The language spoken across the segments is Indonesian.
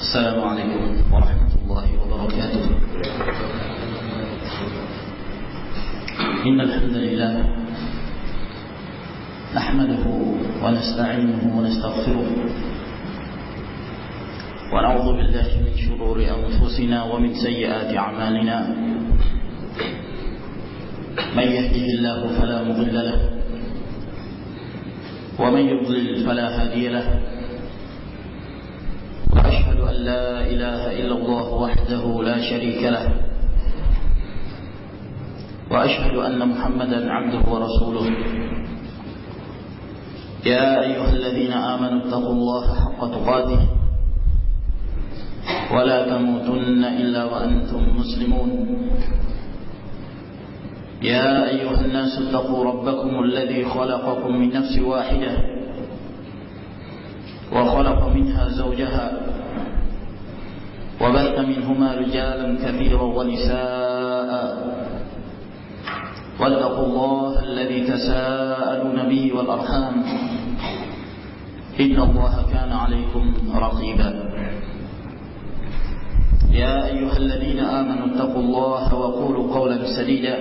السلام عليكم ورحمة الله وبركاته. إن الحمد لله نحمده ونستعينه ونستغفره ونعوذ بالله من شرور أنفسنا ومن سيئات أعمالنا. من يهده الله فلا مضل له ومن يضلل فلا هادي له. وأشهد أن لا إله إلا الله وحده لا شريك له وأشهد أن محمدا عبده ورسوله. يا أيها الذين آمنوا اتقوا الله حق تقاته ولا تموتن إلا وأنتم مسلمون. يا أيها الناس اتقوا ربكم الذي خلقكم من نفس واحدة وخلق منها زوجها وبث منهما رجالا كثيرا ونساء واتقوا الله الذي تساءلون به والأرحام إن الله كان عليكم رقيبا. يا أيها الذين آمنوا اتقوا الله وقولوا قولا سديدا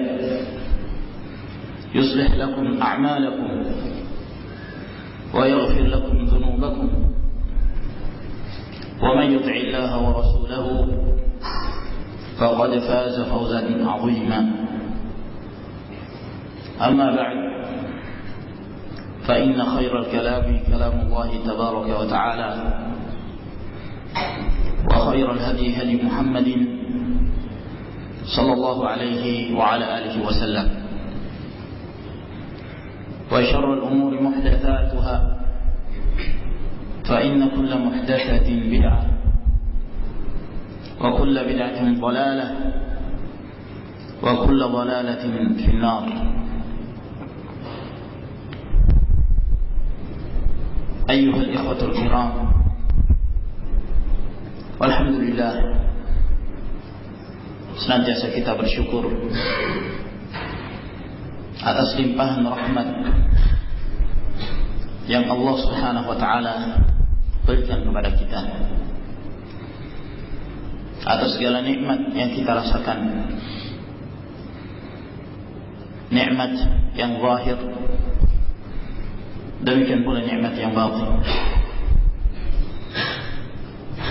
يصلح لكم أعمالكم ويغفر لكم ذنوبكم ومن يطع الله ورسوله فقد فاز فوزا عظيما. أما بعد فإن خير الكلام كلام الله تبارك وتعالى وخير الهدي هدي محمد صلى الله عليه وعلى آله وسلم. وشر الأمور محدثاتها فإن كل محدثة بدعة وكل بدعة ضلالة وكل ضلالة في النار. أيها الإخوة الكرام، alhamdulillah, senantiasa kita bersyukur atas limpahan rahmat yang Allah Subhanahu wa taala berikan kepada kita, atas segala nikmat yang kita rasakan, nikmat yang zahir, demikian pula nikmat yang batin.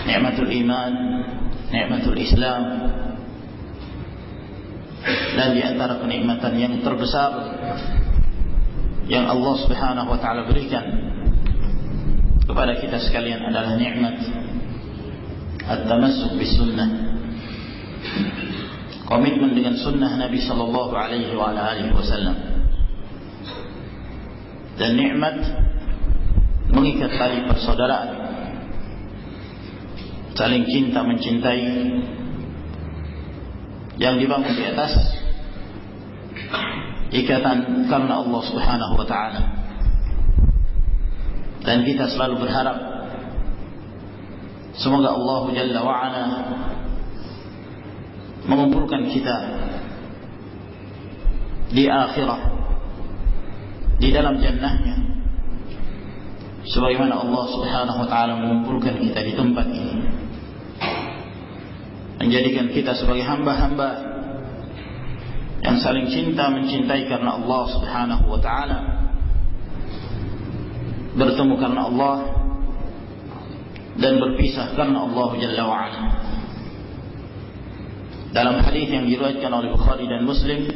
Nikmatul iman, nikmatul Islam, dan di antara kenikmatan yang terbesar yang Allah Subhanahu wa taala berikan kepada kita sekalian adalah nikmat at-tamassuk bis sunnah, komitmen dengan sunnah Nabi sallallahu alaihi wa alihi wasallam, dan nikmat mengikat tali persaudaraan, saling cinta mencintai yang dibangun di atas ikatan karena Allah Subhanahu wa taala. Dan kita selalu berharap semoga Allah Jalla wa Ala mengumpulkan kita di akhirat di dalam jannahnya sebagaimana Allah Subhanahu wa taala mengumpulkan kita di tempat ini, menjadikan kita sebagai hamba-hamba yang saling cinta mencintai karena Allah Subhanahu wa taala, bertemu karena Allah dan berpisah karena Allah Jalla wa Ala. Dalam hadis yang diriwayatkan oleh Bukhari dan Muslim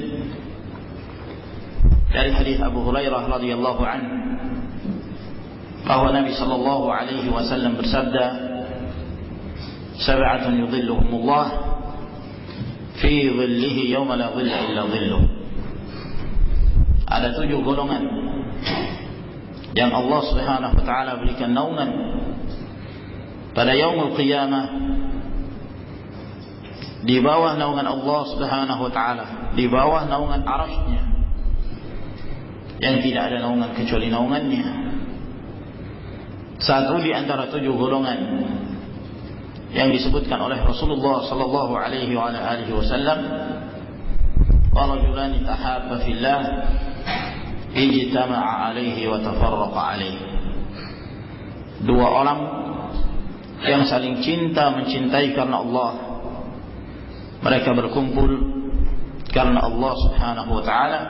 dari hadis Abu Hurairah radhiyallahu anhu, bahwa Nabi sallallahu alaihi wasallam bersabda, sab'atun yudhilluhumullah fi dhillihi yawma la dhilla illa dhilluh. Ada 7 golongan yang Allah Subhanahu wa taala berikan naungan pada yaumul qiyamah, di bawah naungan Allah Subhanahu wa taala, di bawah naungan arasy-Nya yang tidak ada naungan kecuali naungannya. Satu di antara 7 golongan yang disebutkan oleh Rasulullah sallallahu alaihi wa alihi wasallam, wa rajulani tahabba fillah ijtama'a alaihi wa tafarraqa alaihi. 2 orang yang saling cinta mencintai karena Allah. Mereka berkumpul karena Allah Subhanahu wa ta'ala,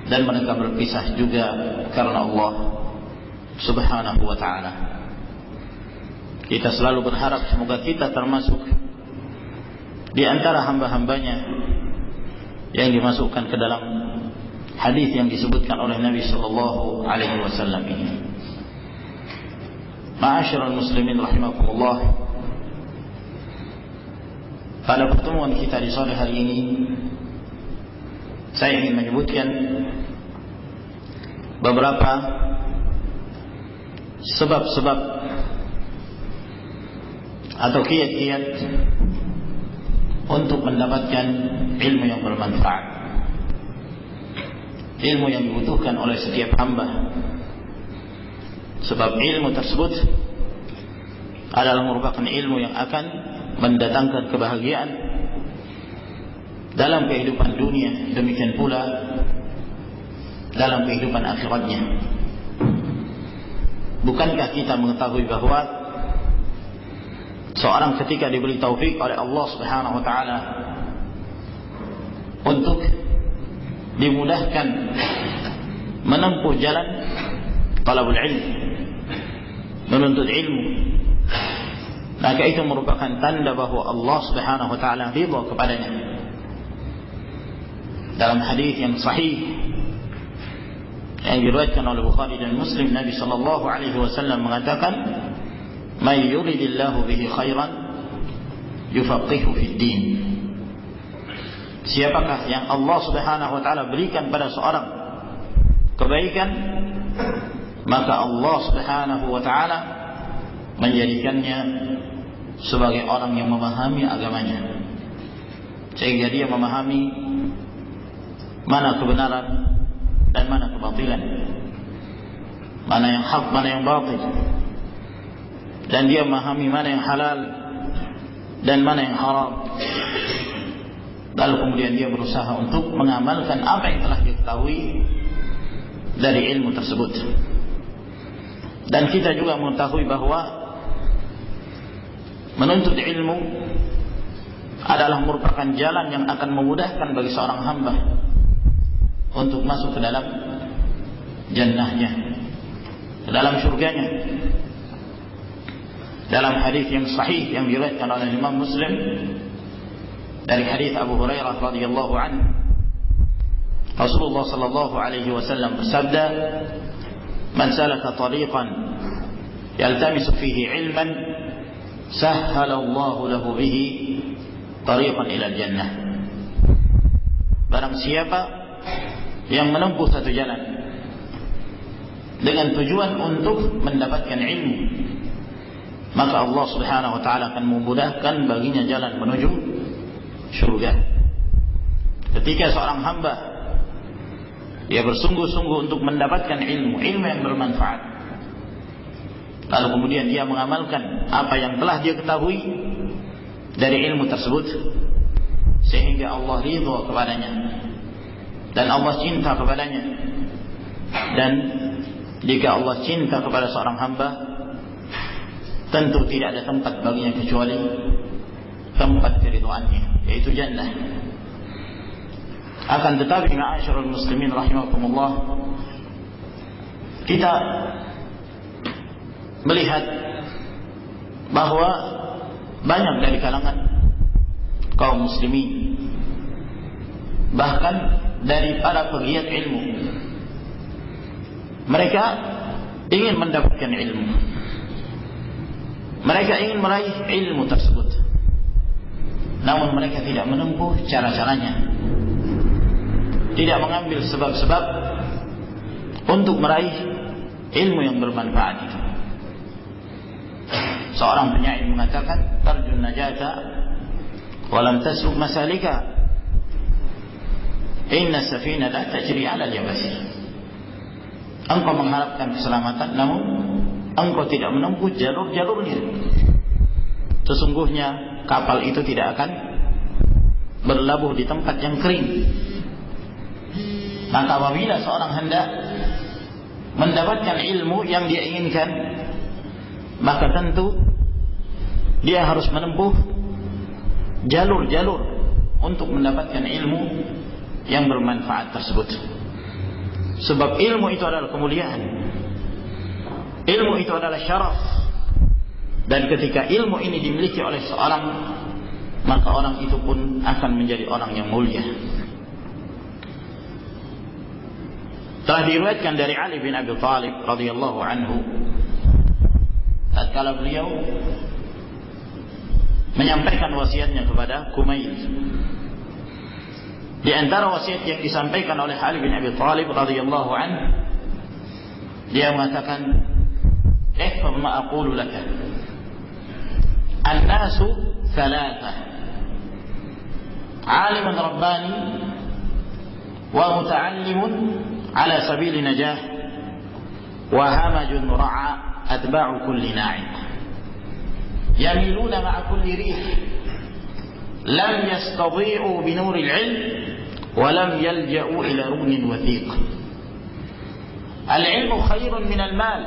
dan mereka berpisah juga karena Allah Subhanahu wa ta'ala. Kita selalu berharap semoga kita termasuk di antara hamba-hambanya yang dimasukkan ke dalam hadis yang disebutkan oleh Nabi sallallahu alaihi wasallam ini. Ma'asyiral muslimin rahimakumullah, pada pertemuan kita di sore hari ini saya ingin menyebutkan beberapa sebab-sebab atau kiat-kiat untuk mendapatkan ilmu yang bermanfaat, ilmu yang dibutuhkan oleh setiap hamba. Sebab ilmu tersebut adalah merupakan ilmu yang akan mendatangkan kebahagiaan dalam kehidupan dunia, demikian pula dalam kehidupan akhiratnya. Bukankah kita mengetahui bahwa seorang ketika diberi taufik oleh Allah Subhanahu wa ta'ala untuk dimudahkan menempuh jalan talabul ilm, menuntut ilmu, maka itu merupakan tanda bahwa Allah Subhanahu wa ta'ala ridha kepadanya. Dalam hadis yang sahih yang diriwayatkan oleh Bukhari dan Muslim, Nabi sallallahu alaihi wasallam mengatakan, "May yuridillahu bihi khairan yufaqihu fid din." Siapakah yang Allah Subhanahu wa ta'ala berikan pada seorang kebaikan, maka Allah Subhanahu wa ta'ala menjadikannya sebagai orang yang memahami agamanya, sehingga dia memahami mana kebenaran dan mana kebatilan, mana yang hak, mana yang batil, dan dia memahami mana yang halal dan mana yang haram. Lalu kemudian dia berusaha untuk mengamalkan apa yang telah diketahui dari ilmu tersebut. Dan kita juga mengetahui bahwa menuntut ilmu adalah merupakan jalan yang akan memudahkan bagi seorang hamba untuk masuk ke dalam jannahnya, ke dalam surganya. Dalam hadis yang sahih yang diriwayatkan oleh Imam Muslim dari hadis Abu Hurairah radhiyallahu anhu, Rasulullah sallallahu alaihi wasallam bersabda, "Man salaka tariqan yaltamisu fihi ilman, sahhala Allahu lahu bihi tariqan ila al-jannah." Barang siapa yang menempuh satu jalan dengan tujuan untuk mendapatkan ilmu, maka Allah Subhanahu wa ta'ala akan memudahkan baginya jalan menuju syurga. Ketika seorang hamba dia bersungguh-sungguh untuk mendapatkan ilmu yang bermanfaat, lalu kemudian dia mengamalkan apa yang telah dia ketahui dari ilmu tersebut, sehingga Allah ridha kepadanya dan Allah cinta kepadanya. Dan jika Allah cinta kepada seorang hamba, tentu tidak ada tempat baginya kecuali tempat keridhaannya, yaitu jannah. Akan tetapi ma'asyiral muslimin rahimakumullah, kita melihat bahwa banyak dari kalangan kaum muslimin, bahkan dari para pegiat ilmu, mereka ingin mendapatkan ilmu, mereka ingin meraih ilmu tersebut, namun mereka tidak menempuh cara-caranya, tidak mengambil sebab-sebab untuk meraih ilmu yang bermanfaat itu. Seorang penyair mengatakan, "Tarjun najata walam tasluk masalika, inna safina la tajri ala al-yabasi." Engkau mengharapkan keselamatan, namun engkau tidak menempuh jalur-jalurnya. Sesungguhnya kapal itu tidak akan berlabuh di tempat yang kering. Maka apabila seorang hendak mendapatkan ilmu yang dia inginkan, maka tentu dia harus menempuh jalur-jalur untuk mendapatkan ilmu yang bermanfaat tersebut. Sebab ilmu itu adalah kemuliaan, ilmu itu adalah syaraf. Dan ketika ilmu ini dimiliki oleh seorang, maka orang itu pun akan menjadi orang yang mulia. Telah diriwayatkan dari Ali bin Abi Thalib radhiyallahu anhu, tatkala beliau menyampaikan wasiatnya kepada Kumail. Di antara wasiat yang disampaikan oleh Ali bin Abi Thalib radhiyallahu anhu, dia mengatakan, "Ihfaz ma aqulu laka. An-nasu thalatha. 'Alimun rabbani wa muta'allimun 'ala sabili najah wa hamajun ra'a atba'u kulli na'iq. Yamiluna ma'a kulli rih. Lam yastadhi'u bi nuril 'ilm wa lam yalja'u ila ruknin wathiq. Al-'ilmu khairun min al-mal.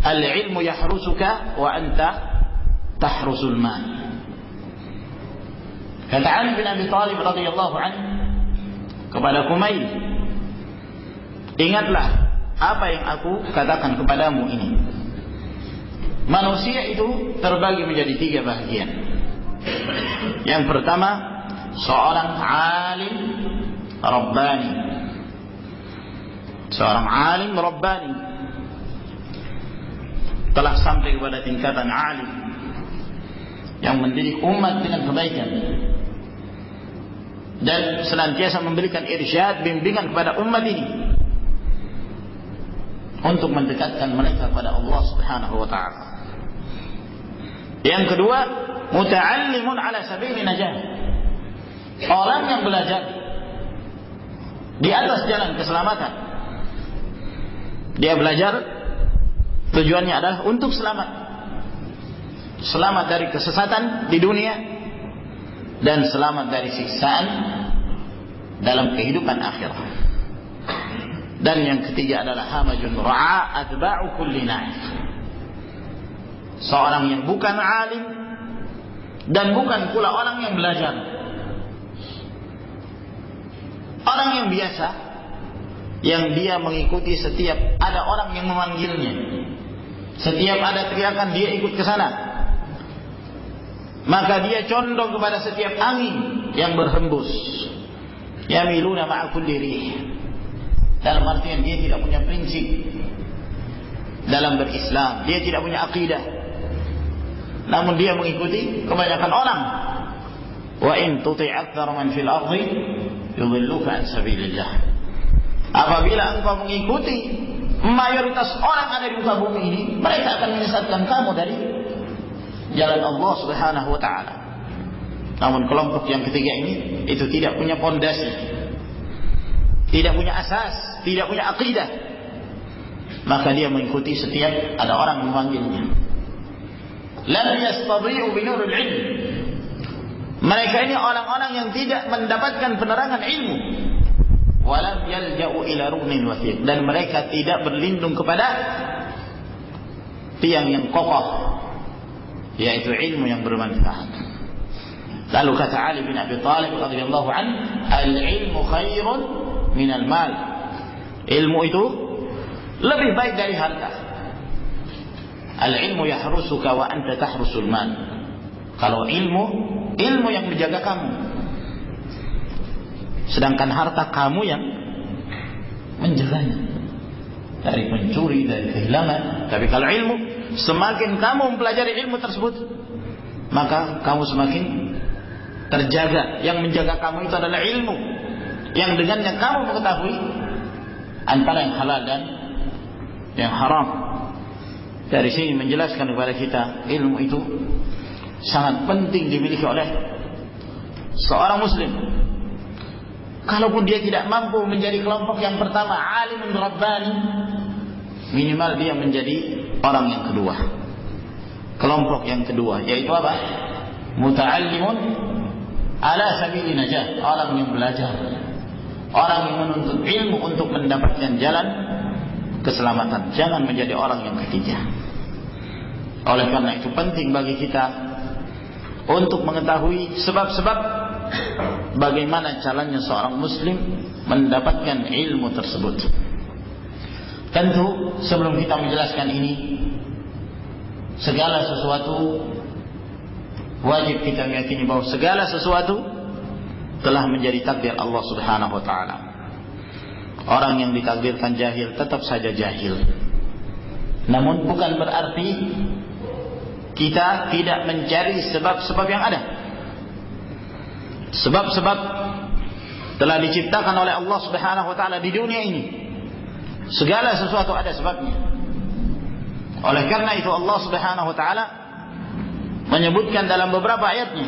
Al-'ilmu yahrusuka wa anta tahrusul mal." Kata Ali bin Abi Thalib radhiyallahu anhu kepada Kumail, "Ingatlah apa yang aku katakan kepadamu ini. Manusia itu terbagi menjadi 3 bagian. Yang pertama, seorang alim rabbani. Seorang alim rabbani telah sampai kepada tingkatan alim yang mendidik umat dengan kebaikan dan senantiasa memberikan irsyad, bimbingan kepada umat ini untuk mendekatkan mereka kepada Allah Subhanahu wa taala. Yang kedua, muta'allimun 'ala sabili najah. Orang yang belajar di atas jalan keselamatan. Dia belajar tujuannya adalah untuk selamat. Selamat dari kesesatan di dunia dan selamat dari siksaan dalam kehidupan akhirat. Dan yang ketiga adalah hamajun ra'a atba'u kulli na'iq. Seorang yang bukan alim dan bukan pula orang yang belajar. Orang yang biasa, yang dia mengikuti setiap ada orang yang memanggilnya, setiap ada teriakan dia ikut ke sana, maka dia condong kepada setiap angin yang berhembus. Yamiluna ma'a kulli rih. Dalam artian dia tidak punya prinsip dalam berislam, dia tidak punya akidah, namun dia mengikuti kebanyakan orang. Wa in tuti' aktsara man fil ardi yudhilluka an sabilillah. Apabila engkau mengikuti mayoritas orang ada di muka bumi ini, mereka akan menyesatkan kamu dari jalan Allah Subhanahu wa taala. Namun kelompok yang ketiga ini itu tidak punya pondasi, tidak punya asas, tidak punya akidah, maka dia mengikuti setiap ada orang memanggilnya. Lam yastadhi'u bi nuril 'ilm. Mereka ini orang-orang yang tidak mendapatkan penerangan ilmu. Walam yalja'u ila ruknin wathiq. Dan mereka tidak berlindung kepada tiang yang kokoh, yaitu ilmu yang bermanfaat. Lalu kata Ali bin Abi Thalib radhiyallahu anhu, "Al-ilmu khairun min al-mal." Ilmu itu lebih baik dari harta. Al-ilmu yahrusuka wa anta tahrusul mal. Kalau ilmu yang menjaga kamu, sedangkan harta kamu yang menjaganya dari pencuri, dari kehilangan. Tapi kalau ilmu, semakin kamu mempelajari ilmu tersebut, maka kamu semakin terjaga. Yang menjaga kamu itu adalah ilmu, yang dengannya kamu mengetahui antara yang halal dan yang haram. Dari sini menjelaskan kepada kita, ilmu itu sangat penting dimiliki oleh seorang muslim. Kalaupun dia tidak mampu menjadi kelompok yang pertama, alimun rabbani, minimal dia menjadi orang yang kedua. Kelompok yang kedua yaitu apa? Muta'allimun ala sabili najah, orang yang belajar, orang yang menuntut ilmu untuk mendapatkan jalan keselamatan. Jangan menjadi orang yang ketiga. Oleh karena itu penting bagi kita untuk mengetahui sebab-sebab bagaimana caranya seorang muslim mendapatkan ilmu tersebut. Tentu sebelum kita menjelaskan ini, segala sesuatu wajib kita meyakini bahwa segala sesuatu telah menjadi takdir Allah Subhanahu wa taala. Orang yang ditakdirkan jahil tetap saja jahil. Namun bukan berarti kita tidak mencari sebab-sebab yang ada. Sebab-sebab telah diciptakan oleh Allah Subhanahu wa taala di dunia ini. Segala sesuatu ada sebabnya. Oleh karena itu Allah Subhanahu wa taala menyebutkan dalam beberapa ayatnya,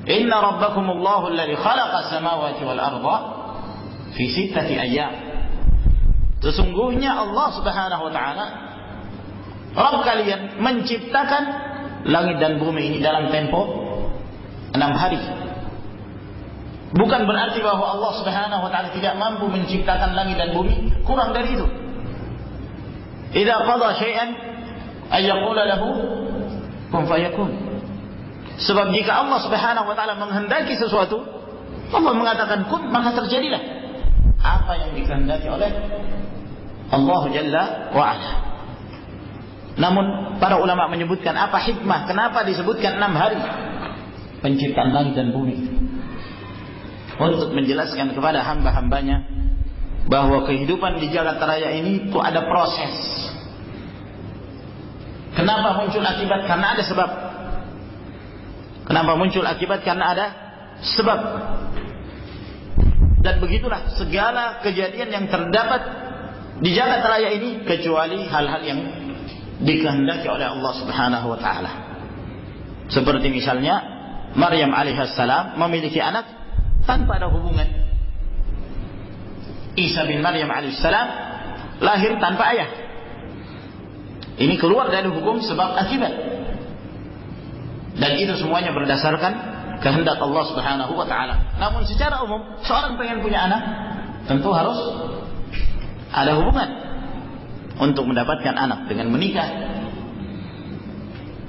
"Inna rabbakumullahu alladzi khalaqas samawati wal arda fi sittati ayyam." Sesungguhnya Allah Subhanahu wa taala, Rabb kalian, menciptakan langit dan bumi ini dalam tempo 6 hari. Bukan berarti bahwa Allah Subhanahu wa taala tidak mampu menciptakan langit dan bumi, kurang dari itu. Idza qada syai'an ay yaqula lahu kun fayakun. Sebab jika Allah Subhanahu wa taala menghendaki sesuatu, Allah mengatakan kun, maka terjadilah apa yang dikehendaki oleh Allah Jalla wa Ala. Namun para ulama menyebutkan apa hikmah, kenapa disebutkan 6 hari penciptaan langit dan bumi, untuk menjelaskan kepada hamba-hambanya bahwa kehidupan di jagat raya ini itu ada proses. Kenapa muncul akibat? Karena ada sebab. Kenapa muncul akibat? Karena ada sebab. Dan begitulah segala kejadian yang terdapat di jagat raya ini, kecuali hal-hal yang dikehendaki oleh Allah Subhanahu wa taala. Seperti misalnya Maryam alaihissalam memiliki anak tanpa ada hubungan. Isa bin Maryam alaihissalam lahir tanpa ayah. Ini keluar dari hukum sebab akibat. Dan itu semuanya berdasarkan kehendak Allah Subhanahu wa taala. Namun secara umum, seorang pengen punya anak, tentu harus ada hubungan untuk mendapatkan anak dengan menikah.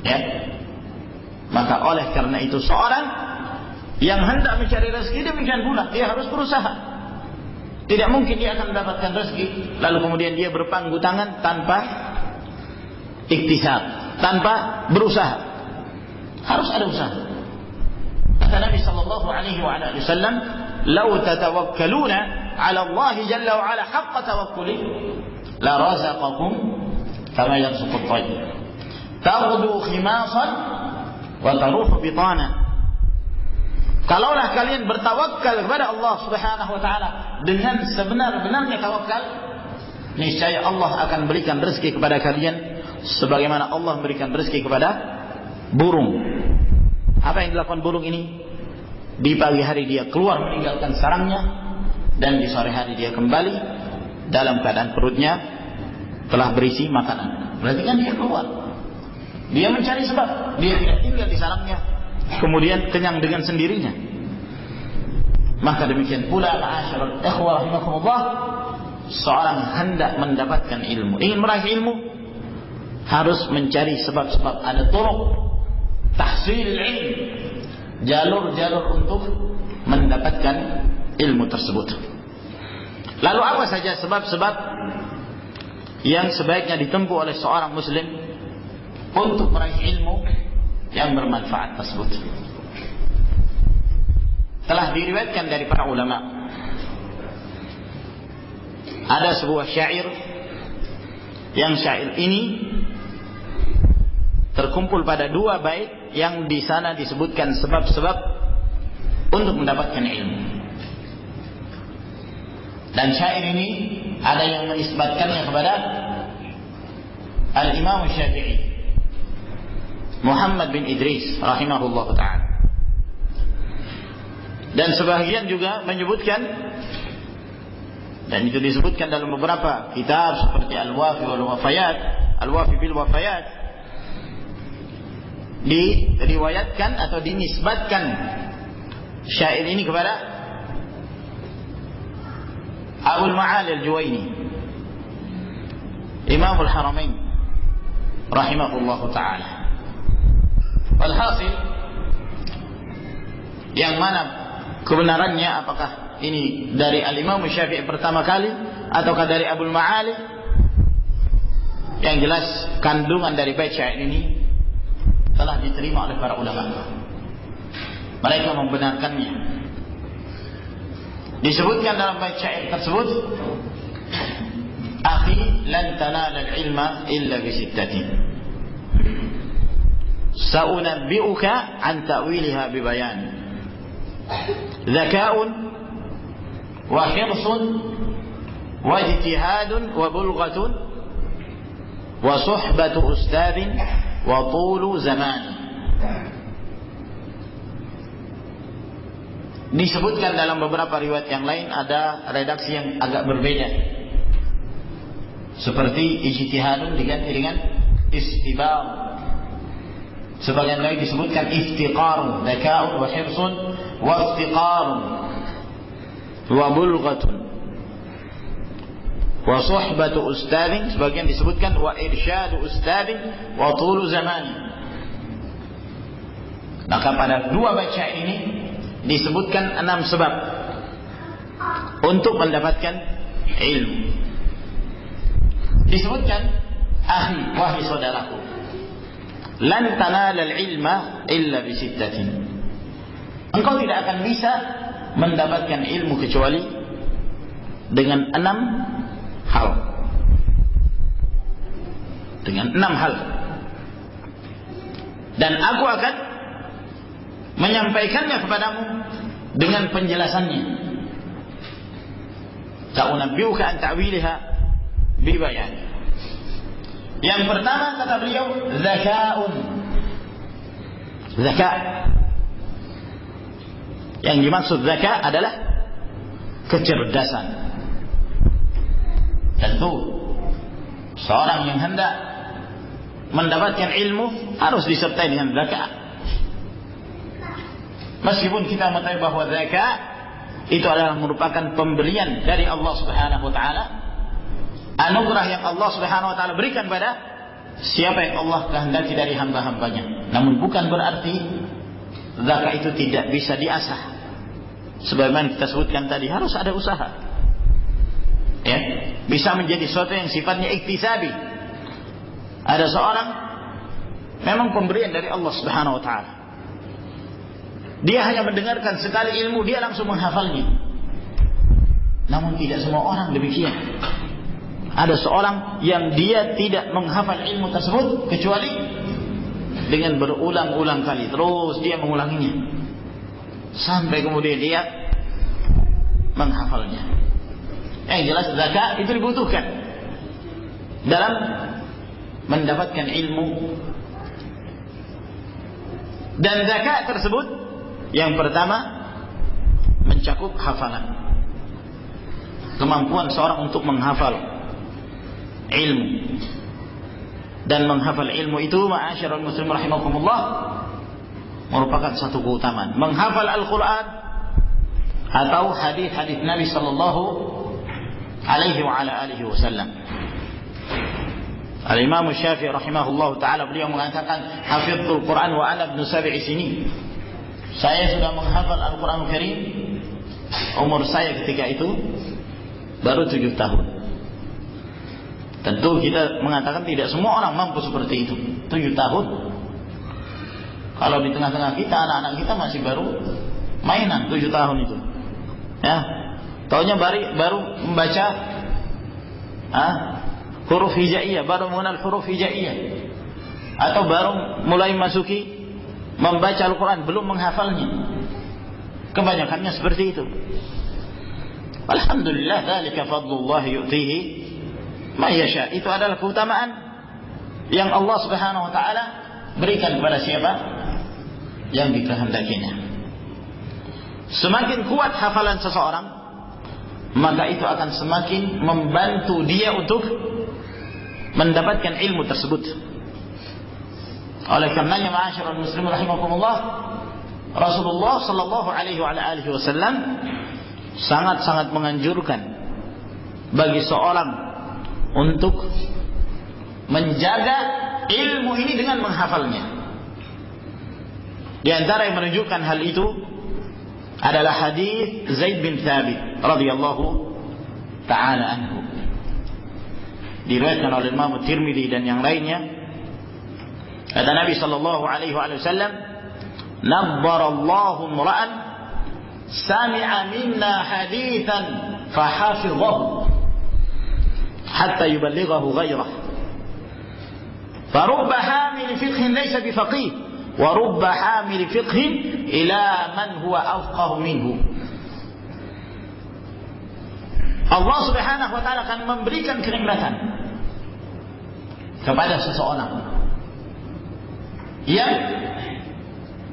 Ya. Maka oleh karena itu seorang yang hendak mencari rezeki, demikian pula dia harus berusaha. Tidak mungkin dia akan mendapatkan rezeki lalu kemudian dia berpangku tangan tanpa iktisab, tanpa berusaha. Harus ada usaha. Kata Nabi sallallahu alaihi wasallam, "Lau tatawakkaluna 'ala Allah jalla wa 'ala haqqa tawakkuli, la razaqakum kama yarzuqut tayr. Taghdu khimasan wa taruhu bitana." Kalaulah kalian bertawakal kepada Allah Subhanahu wa taala dengan sebenar-benarnya tawakal, niscaya Allah akan berikan rezeki kepada kalian sebagaimana Allah memberikan rezeki kepada burung. Apa yang dilakukan burung ini? Di pagi hari dia keluar meninggalkan sarangnya, dan di sore hari dia kembali dalam keadaan perutnya telah berisi makanan. Berarti kan dia keluar, dia mencari sebab, dia tidak tinggal di sarangnya kemudian kenyang dengan sendirinya. Maka demikian pula ma'asyiral ikhwah rahimakumullah, seorang hendak mendapatkan ilmu, ingin meraih ilmu, harus mencari sebab-sebab. Ada turuq tahsil ilm, jalur-jalur untuk mendapatkan ilmu tersebut. Lalu apa saja sebab-sebab yang sebaiknya ditempuh oleh seorang muslim untuk meraih ilmu yang bermanfaat tersebut? Telah diriwayatkan dari para ulama, ada sebuah syair, yang syair ini terkumpul pada 2 bait yang di sana disebutkan sebab-sebab untuk mendapatkan ilmu. Dan syair ini ada yang menisbatkannya kepada Al-Imam Syafi'i, Muhammad bin Idris rahimahullah ta'ala. Dan sebagian juga menyebutkan, dan itu disebutkan dalam beberapa kitab seperti Al-Wafi wal Wafayat, Al-Wafi bil Wafayat, diriwayatkan atau dinisbatkan syair ini kepada Abul Ma'ali Al-Juwaini, Imamul Haramain, rahimahullahu taala. Walhasil, yang mana kebenarannya, apakah ini dari Al-Imam Syafi'i pertama kali ataukah dari Abul Ma'ali? Yang jelas kandungan dari bait syair ini telah diterima oleh para ulama. Mereka membenarkannya. Disebutkan dalam bait syair tersebut, "Akhi, lan tanala al-ilma illa bi sittatin. Sa'unabbi'uka an ta'wiliha bi bayan. Dzaka'un wa hirsun wa ijtihadun wa bulghatun wa suhbatu ustadin wa tulu zaman." Disebutkan dalam beberapa riwayat yang lain ada redaksi yang agak berbeda. Seperti ijtihadun diganti dengan istibar. Sebagian lain disebutkan iftiqarun, dzaka'un wa hirsun wa iftiqarun wa bulghatun wa suhbatu ustadin. Sebagian disebutkan wa irsyadu ustadin wa tulu zaman. Maka pada dua bacaan ini disebutkan 6 sebab untuk mendapatkan ilmu. Disebutkan, "Akhi, wahai saudaraku, lan tanala al-ilma illa bi sittatin." Engkau tidak akan bisa mendapatkan ilmu kecuali dengan 6 hal. Dengan 6 hal. Dan aku akan menyampaikannya kepadamu dengan penjelasannya. Sa'unabbi'uka an ta'wiliha bi bayan. Yang pertama kata beliau, zaka'un. Zaka'. Yang dimaksud zaka' adalah kecerdasan. Tentu seorang yang hendak mendapatkan ilmu harus disertai dengan zaka'. Meskipun kita mengetahui bahwa zakat itu adalah merupakan pemberian dari Allah Subhanahu wa taala, anugerah yang Allah Subhanahu wa taala berikan pada siapa yang Allah kehendaki dari hamba-hambanya. Namun bukan berarti zakat itu tidak bisa diasah. Sebagaimana kita sebutkan tadi, harus ada usaha. Ya, bisa menjadi sesuatu yang sifatnya iktisabi. Ada seorang memang pemberian dari Allah Subhanahu wa taala. Dia hanya mendengarkan sekali ilmu, dia langsung menghafalnya. Namun tidak semua orang demikian. Ada seorang yang dia tidak menghafal ilmu tersebut kecuali dengan berulang-ulang kali. Terus dia mengulanginya sampai kemudian dia menghafalnya. Yang jelas zakat itu dibutuhkan dalam mendapatkan ilmu. Dan zakat tersebut yang pertama mencakup hafalan. Kemampuan seorang untuk menghafal ilmu. Dan menghafal ilmu itu, ma'asyiral muslimin rahimakumullah, merupakan satu keutamaan. Menghafal Al-Quran atau hadis-hadis Nabi sallallahu alaihi wa ala alihi wasallam. Al-Imam Syafi'i rahimahullah ta'ala beliau mengatakan, "Hafidhul Quran wa ana ibnu 7 sinin." Saya sudah menghafal Al-Quran Karim, umur saya ketika itu baru 7 tahun. Tentu kita mengatakan tidak semua orang mampu seperti itu. 7 tahun. Kalau di tengah-tengah kita, anak-anak kita masih baru mainan 7 tahun itu. Ya, taunya baru membaca huruf hijaiyah, baru mengenal huruf hijaiyah, atau baru mulai masuki membaca Al-Quran, belum menghafalnya. Kebanyakannya seperti itu. Alhamdulillah, dzalika fadlullah yu'tihi may yasha. Itu adalah keutamaan yang Allah Subhanahu wa taala berikan kepada siapa yang dikehendakinya. Semakin kuat hafalan seseorang, maka itu akan semakin membantu dia untuk mendapatkan ilmu tersebut. Oleh karenanya, ma'asyiral muslimin rahimakumullah, Rasulullah sallallahu alaihi wa alihi wasallam sangat-sangat menganjurkan bagi seorang untuk menjaga ilmu ini dengan menghafalnya. Di antara yang menunjukkan hal itu adalah hadis Zaid bin Thabit radhiyallahu taala anhu. Diriwayatkan oleh Imam Tirmidzi dan yang lainnya. Kata Nabi sallallahu alaihi wasallam, "Nabbarallahu imra'an sami'a minna haditsan fahafidhahu hatta yuballighahu ghayrah. Farubba hamil fiqhin laysa bifaqih wa rubba hamil fiqhin ila man huwa afqahu minhu." Allah Subhanahu wa taala akan memberikan kenikmatan kepada seseorang yang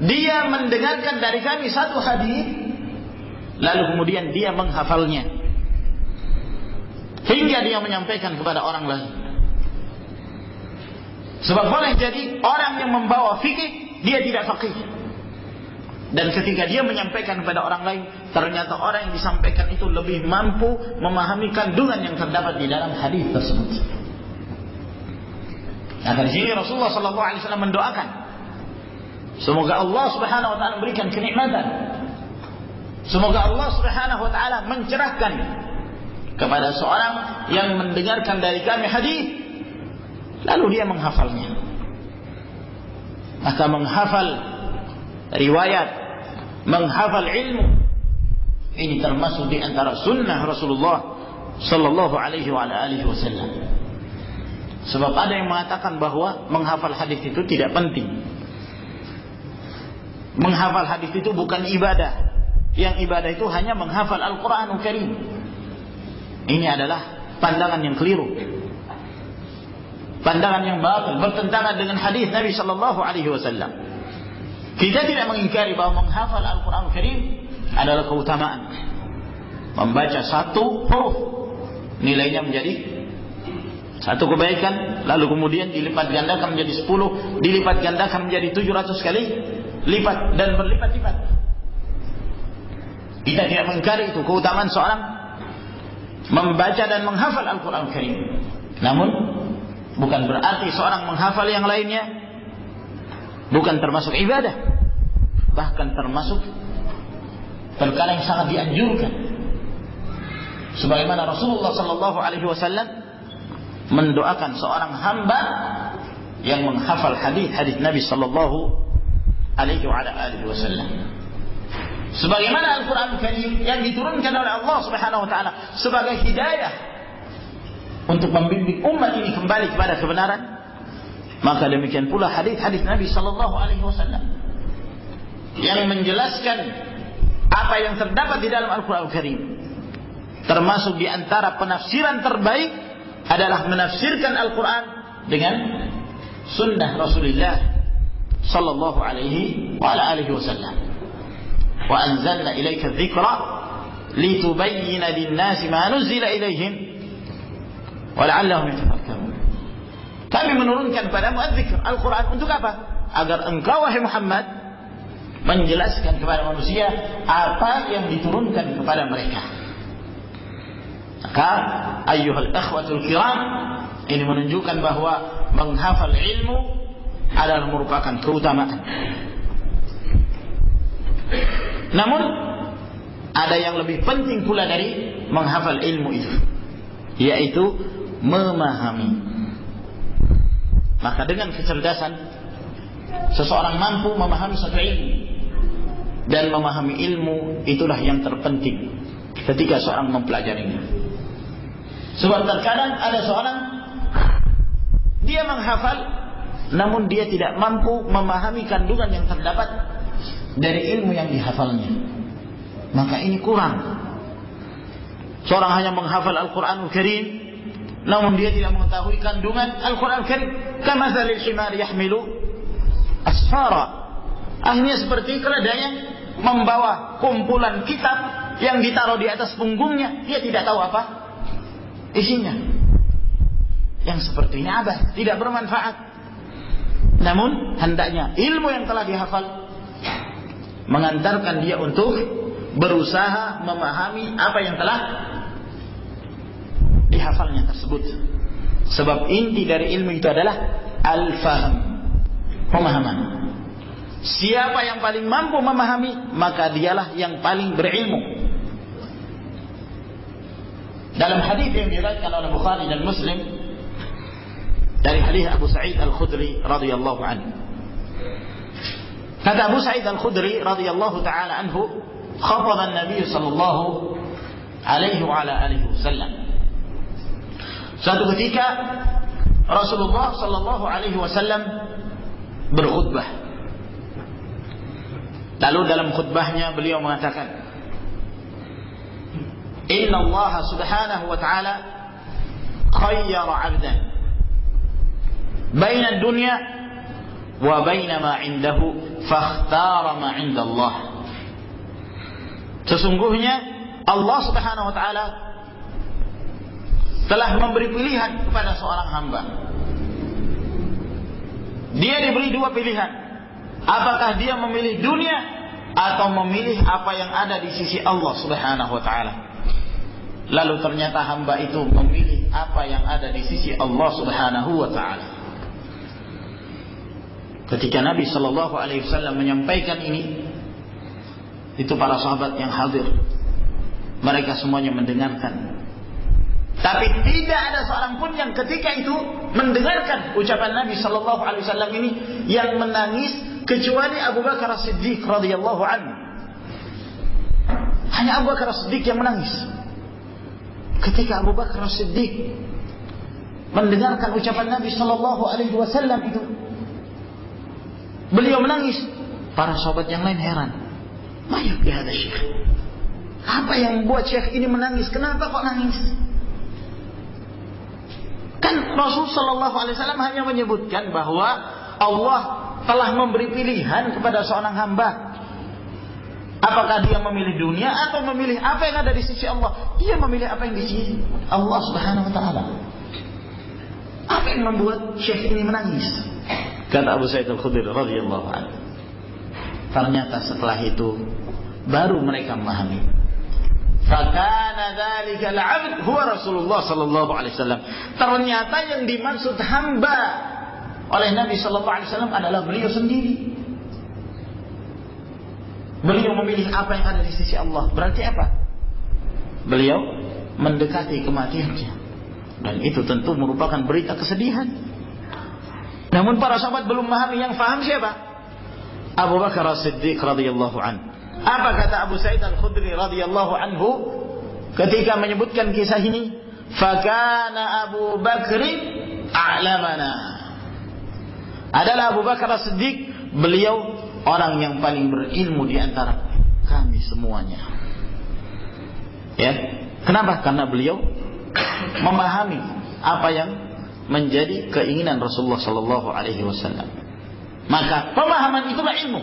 dia mendengarkan dari kami satu hadis, lalu kemudian dia menghafalnya hingga dia menyampaikan kepada orang lain. Sebab boleh jadi orang yang membawa fikih dia tidak faqih, dan ketika dia menyampaikan kepada orang lain, ternyata orang yang disampaikan itu lebih mampu memahami kandungan yang terdapat di dalam hadis tersebut. Nah, dari sini Rasulullah SAW mendoakan, semoga Allah Subhanahu wa taala memberikan kenikmatan. Semoga Allah Subhanahu wa taala mencerahkan kepada seorang yang mendengarkan dari kami hadis, lalu dia menghafalnya. Maka menghafal riwayat, menghafal ilmu, ini termasuk di antara sunnah Rasulullah sallallahu alaihi wasallam. Sebab ada yang mengatakan bahwa menghafal hadis itu tidak penting. Menghafal hadis itu bukan ibadah. Yang ibadah itu hanya menghafal Al-Quranul Karim. Ini adalah pandangan yang keliru, pandangan yang batil, bertentangan dengan hadis Nabi sallallahu alaihi wasallam. Kita tidak mengingkari bahwa menghafal Al-Quranul Karim adalah keutamaan. Membaca satu huruf nilainya menjadi satu kebaikan, lalu kemudian dilipat gandakan menjadi 10, dilipat gandakan menjadi 700 kali lipat dan berlipat-lipat. Kita tidak mengingkari itu keutamaan seorang membaca dan menghafal Al-Quran Karim. Namun bukan berarti seorang menghafal yang lainnya bukan termasuk ibadah, bahkan termasuk perkara yang sangat dianjurkan. Sebagaimana Rasulullah sallallahu alaihi wasallam mendoakan seorang hamba yang menghafal hadis-hadis Nabi sallallahu alaihi wasallam. Sebagaimana Al-Quran Karim yang diturunkan oleh Allah Subhanahu wa taala sebagai hidayah untuk membimbing umat ini kembali kepada kebenaran, maka demikian pula hadis-hadis Nabi sallallahu alaihi wasallam yang menjelaskan apa yang terdapat di dalam Al-Quran Karim. Termasuk di antara penafsiran terbaik adalah menafsirkan Al-Quran dengan sunnah Rasulullah sallallahu alaihi wasallam. Wa anzalna ilaika dzikra litubayyana lin-nasi ma nuzila ilaihim wa la'allahum yatafakkarun. Kami menurunkan padamu az-dzikr, Al-Quran, untuk apa? Agar engkau wahai Muhammad menjelaskan kepada manusia apa yang diturunkan kepada mereka. Maka ayyuhal ikhwatul kiram, ini menunjukkan bahwa menghafal ilmu adalah merupakan keutamaan. Namun ada yang lebih penting pula dari menghafal ilmu itu, yaitu memahami. Maka dengan kecerdasan seseorang mampu memahami satu ilmu, dan memahami ilmu itulah yang terpenting ketika seorang mempelajarinya. Sebab terkadang ada seorang dia menghafal, namun dia tidak mampu memahami kandungan yang terdapat dari ilmu yang dihafalnya. Maka ini kurang. Seorang hanya menghafal Al-Quranul Karim, namun dia tidak mengetahui kandungan Al-Quranul Karim. Kamathalil himar yahmilu asfara. Akhirnya seperti keledai yang membawa kumpulan kitab yang ditaruh di atas punggungnya, dia tidak tahu apa isinya. Yang seperti ini abah, tidak bermanfaat. Namun hendaknya ilmu yang telah dihafal mengantarkan dia untuk berusaha memahami apa yang telah dihafalnya tersebut. Sebab inti dari ilmu itu adalah al-fahm, pemahaman. Siapa yang paling mampu memahami, maka dialah yang paling berilmu. Dalam hadis yang diriwayatkan oleh Bukhari dan Muslim dari hadis Abu Sa'id Al-Khudri radhiyallahu anhu. Kata Abu Sa'id Al-Khudri radhiyallahu taala anhu, khataba an-nabiy sallallahu alaihi wa ala alihi wasallam. Suatu ketika Rasulullah sallallahu alaihi wasallam berkhutbah. Lalu dalam khutbahnya beliau mengatakan, Inna Allah subhanahu wa ta'ala khayyara 'abdan baina ad-dunya wa baina ma 'indahu fakhtara ma 'inda Allah. Sesungguhnya Allah subhanahu wa ta'ala telah memberi pilihan kepada seorang hamba. Dia diberi dua pilihan. Apakah dia memilih dunia atau memilih apa yang ada di sisi Allah subhanahu wa ta'ala. Lalu ternyata hamba itu memilih apa yang ada di sisi Allah subhanahu wa ta'ala. Ketika Nabi sallallahu alaihi wasallam menyampaikan ini, itu para sahabat yang hadir, mereka semuanya mendengarkan. Tapi tidak ada seorang pun yang ketika itu mendengarkan ucapan Nabi sallallahu alaihi wasallam ini yang menangis, kecuali Abu Bakar As-Siddiq radhiyallahu anhu. Hanya Abu Bakar As-Siddiq yang menangis. Ketika Abu Bakar As-Siddiq mendengarkan ucapan Nabi sallallahu alaihi wasallam itu, beliau menangis. Para sahabat yang lain heran. Ma yakfi hada syekh? Apa yang membuat syekh ini menangis? Kenapa kok nangis? Kan Rasul sallallahu alaihi wasallam hanya menyebutkan bahwa Allah telah memberi pilihan kepada seorang hamba. Apakah dia memilih dunia atau memilih apa yang ada di sisi Allah? Dia memilih apa yang di sisi Allah subhanahu wa ta'ala. Apa yang membuat syekh ini menangis? Kata Abu Sa'id Al-Khudri radhiyallahu anhu, ternyata setelah itu baru mereka memahami. Fakana dzalika al-'abd huwa Rasulullah sallallahu alaihi wasallam. Ternyata yang dimaksud hamba oleh Nabi sallallahu alaihi wasallam adalah beliau sendiri. Beliau memilih apa yang ada di sisi Allah. Berarti apa? Beliau mendekati kematiannya. Dan itu tentu merupakan berita kesedihan. Namun para sahabat belum memahami. Yang faham siapa? Abu Bakar As-Siddiq radhiyallahu anhu. Apa kata Abu Sa'id Al-Khudri radhiyallahu anhu ketika menyebutkan kisah ini? Fakana Abu Bakri a'lamana. Adalah Abu Bakar As-Siddiq, beliau orang yang paling berilmu di antara kami semuanya. Ya, kenapa? Karena beliau memahami apa yang menjadi keinginan Rasulullah sallallahu alaihi wasallam. Maka pemahaman itulah ilmu.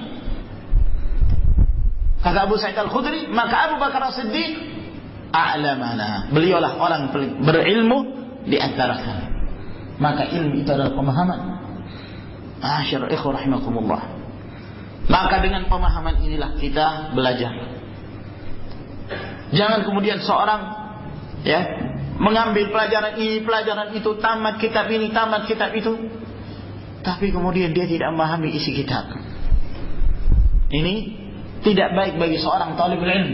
Kata Abu Sa'id Al-Khudri, maka Abu Bakar As-Siddiq a'lamana. Beliaulah orang berilmu di antara kami. Maka ilmu itu adalah pemahaman. Ma'asyiral ikhwah rahimakumullah. Maka dengan pemahaman inilah kita belajar. Jangan kemudian seorang mengambil pelajaran ini, pelajaran itu, tamat kitab ini, tamat kitab itu, tapi kemudian dia tidak memahami isi kitab. Ini tidak baik bagi seorang talibul ilm.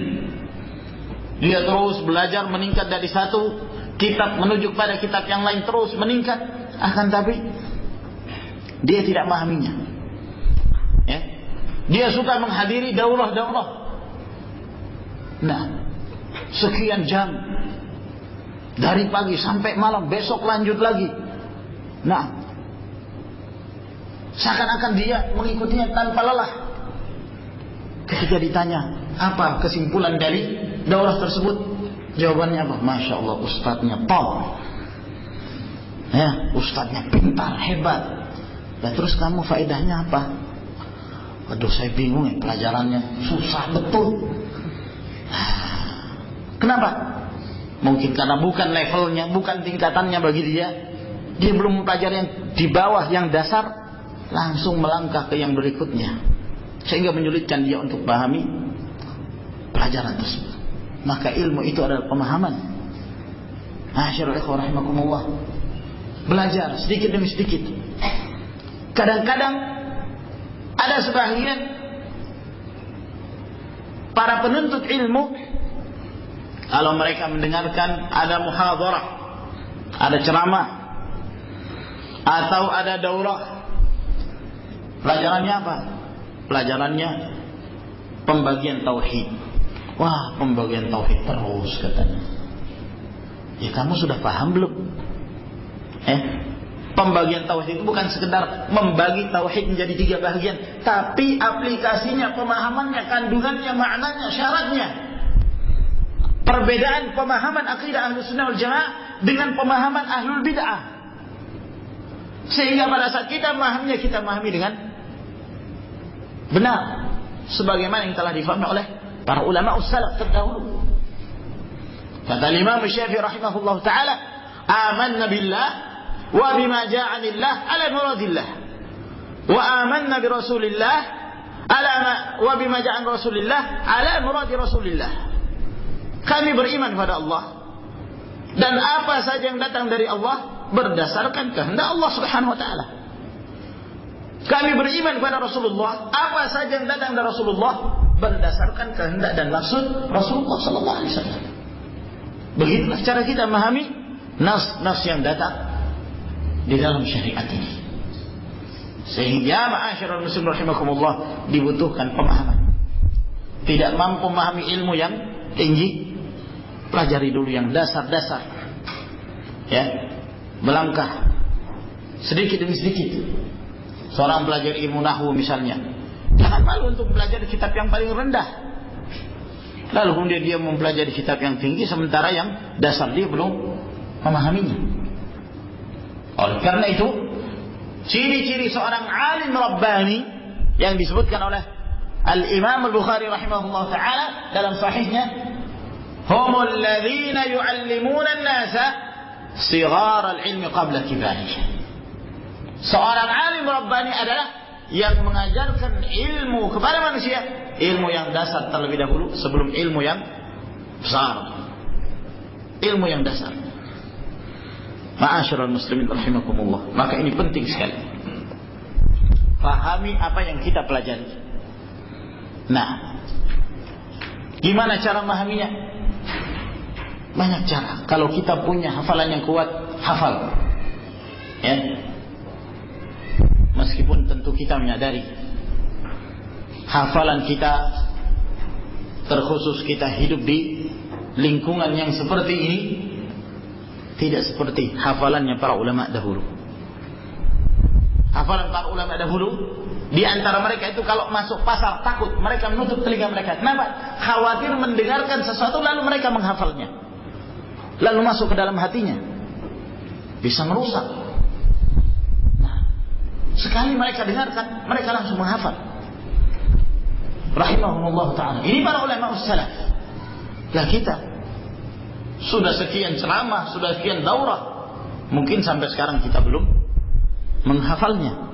Dia terus belajar meningkat dari satu kitab menuju pada kitab yang lain, terus meningkat, akan tapi dia tidak memahaminya. Dia suka menghadiri daurah-daurah. Nah, sekian jam dari pagi sampai malam, besok lanjut lagi. Nah, seakan-akan dia mengikutinya tanpa lelah. Ketika ditanya, apa kesimpulan dari daurah tersebut? Jawabannya apa? Masya Allah, ustadznya top. Ustadznya pintar, hebat. Dan terus kamu faedahnya apa? Aduh, saya bingung ya, pelajarannya susah betul. Kenapa? Mungkin karena bukan levelnya, bukan tingkatannya bagi dia. Dia belum mempelajari yang di bawah, yang dasar, langsung melangkah ke yang berikutnya, sehingga menyulitkan dia untuk pahami pelajaran tersebut. Maka ilmu itu adalah pemahaman. Ma'asyiral ikhwah rahimakumullah. Belajar sedikit demi sedikit. Kadang-kadang ada sebagian para penuntut ilmu, kalau mereka mendengarkan ada muhadharah, ada ceramah, atau ada daurah, pelajarannya apa? Pelajarannya pembagian tauhid. Wah, pembagian tauhid terus katanya. Ya, kamu sudah paham belum? Pembagian tauhid itu bukan sekedar membagi tauhid menjadi 3 bagian, tapi aplikasinya, pemahamannya, kandungannya, maknanya, syaratnya. Perbedaan pemahaman akidah Ahlus Sunnah wal Jamaah dengan pemahaman Ahlul Bid'ah. Sehingga pada saat kita memahaminya, kita memahami dengan benar, sebagaimana yang telah difahami oleh para ulama salaf terdahulu. Kata Imam Syafi'i rahimahullah taala, amanna billah wa bima ja'anillah ala muradillah wa amanna bi rasulillah wa bima ja'an rasulillah ala muradi rasulillah. Kami beriman kepada Allah dan apa saja yang datang dari Allah berdasarkan kehendak Allah Subhanahu wa taala. Kami beriman kepada Rasulullah, apa saja yang datang dari Rasulullah berdasarkan kehendak dan maksud Rasulullah sallallahu alaihi wasallam. Begitulah cara kita memahami nas yang datang di dalam syariat ini. Sehingga ma'asyiral muslimin rahimakumullah, dibutuhkan pemahaman. Tidak mampu memahami ilmu yang tinggi, pelajari dulu yang dasar-dasar. Ya, melangkah sedikit demi sedikit. Seorang belajar ilmu nahwu misalnya, jangan malu untuk belajar kitab yang paling rendah. Lalu kemudian dia mempelajari kitab yang tinggi, sementara yang dasar dia belum memahaminya. Oleh karena itu, ciri-ciri seorang alim rabbani yang disebutkan oleh Al-Imam Al-Bukhari rahimahullah ta'ala dalam sahihnya, humul ladzina yu'allimuna an-nasa sighar al-ilmi qabla kibarihi. Seorang alim rabbani adalah yang mengajarkan ilmu kepada manusia, ilmu yang dasar terlebih dahulu sebelum ilmu yang besar. Ilmu yang dasar. Ma'asyiral muslimin rahimakumullah. Maka ini penting sekali. Pahami apa yang kita pelajari. Nah, gimana cara memahaminya? Banyak cara. Kalau kita punya hafalan yang kuat, hafal. Ya. Meskipun tentu kita menyadari hafalan kita, terkhusus kita hidup di lingkungan yang seperti ini, tidak seperti hafalannya para ulama dahulu. Hafalan para ulama dahulu, di antara mereka itu kalau masuk pasar takut, mereka menutup telinga mereka. Kenapa? Khawatir mendengarkan sesuatu lalu mereka menghafalnya, lalu masuk ke dalam hatinya, bisa merusak. Sekali mereka dengarkan, mereka langsung menghafal. Rahimahumullah ta'ala. Ini para ulama salaf. Lah kita sudah sekian ceramah, sudah sekian daurah, mungkin sampai sekarang kita belum menghafalnya.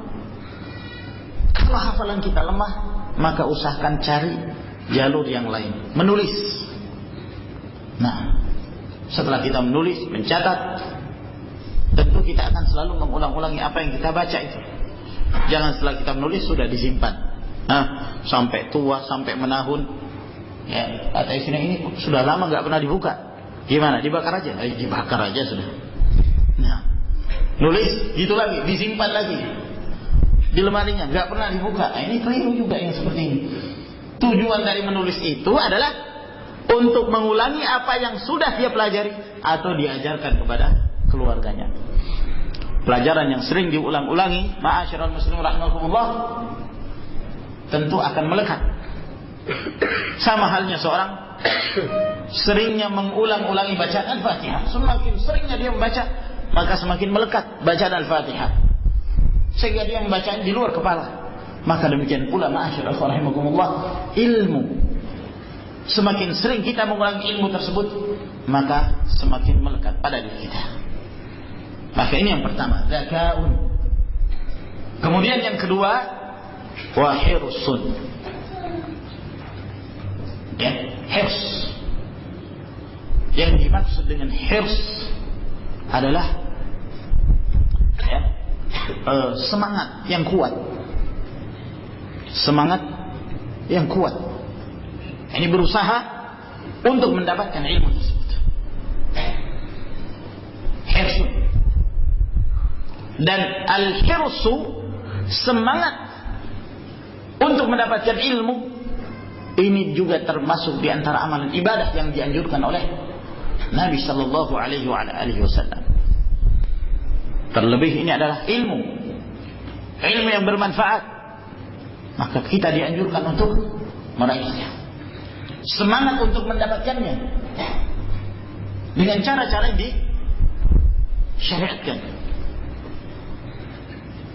Kalau hafalan kita lemah, maka usahakan cari jalur yang lain, menulis. Nah, setelah kita menulis, mencatat, tentu kita akan selalu mengulang-ulangi apa yang kita baca itu. Jangan setelah kita menulis sudah disimpan, sampai tua, sampai menahun. Ya, kata istrinya, ini sudah lama nggak pernah dibuka. Gimana? Dibakar aja? Dibakar aja sudah. Nah, nulis gitu lagi, disimpan lagi di lemarinya, nggak pernah dibuka. Nah, ini keliru juga yang seperti ini. Tujuan dari menulis itu adalah untuk mengulangi apa yang sudah dia pelajari atau diajarkan kepada keluarganya. Pelajaran yang sering diulang-ulangi, ma'asyiral muslimin rahimakumullah, tentu akan melekat. Sama halnya seorang seringnya mengulang-ulangi bacaan Al-Fatihah. Semakin seringnya dia membaca, maka semakin melekat bacaan Al-Fatihah, sehingga dia membaca di luar kepala. Maka demikian pula ma'asyiral rahimakumullah, ilmu. Semakin sering kita mengulangi ilmu tersebut, maka semakin melekat pada diri kita. Maka ini yang pertama, zakaun. Kemudian yang kedua, wahirsun. Ya, hirs. Yang dimaksud dengan hirs adalah semangat yang kuat. Semangat yang kuat. Ini berusaha untuk mendapatkan ilmu tersebut. Hirsu. Dan al-hirsu, semangat untuk mendapatkan ilmu, ini juga termasuk di antara amalan ibadah yang dianjurkan oleh Nabi sallallahu alaihi wasallam. Terlebih ini adalah ilmu yang bermanfaat, maka kita dianjurkan untuk meraihnya. Semangat untuk mendapatkannya dengan cara-cara yang disyariatkan.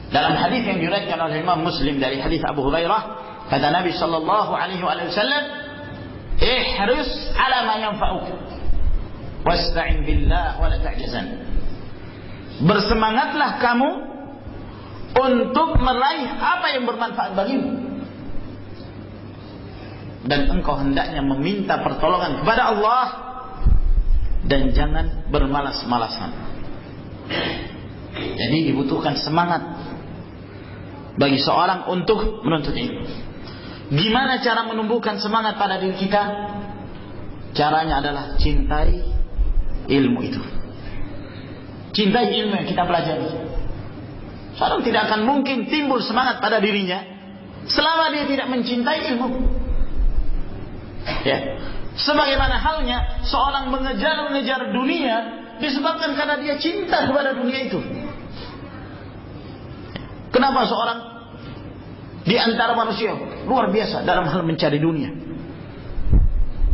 Dalam hadis yang diriwayatkan oleh Imam Muslim dari hadis Abu Hurairah, kata Nabi sallallahu alaihi wasallam, "Ihris ala ma yanfa'uka wasta'in billah wa la ta'jazan." Bersemangatlah kamu untuk meraih apa yang bermanfaat bagimu, dan engkau hendaknya meminta pertolongan kepada Allah dan jangan bermalas-malasan. Jadi dibutuhkan semangat bagi seorang untuk menuntut ilmu. Gimana cara menumbuhkan semangat pada diri kita? Caranya adalah cintai ilmu itu. Cintai ilmu yang kita pelajari. Seorang tidak akan mungkin timbul semangat pada dirinya selama dia tidak mencintai ilmu. Ya. Sebagaimana halnya seorang mengejar dunia disebabkan karena dia cinta kepada dunia itu. Kenapa seorang di antara manusia luar biasa dalam hal mencari dunia?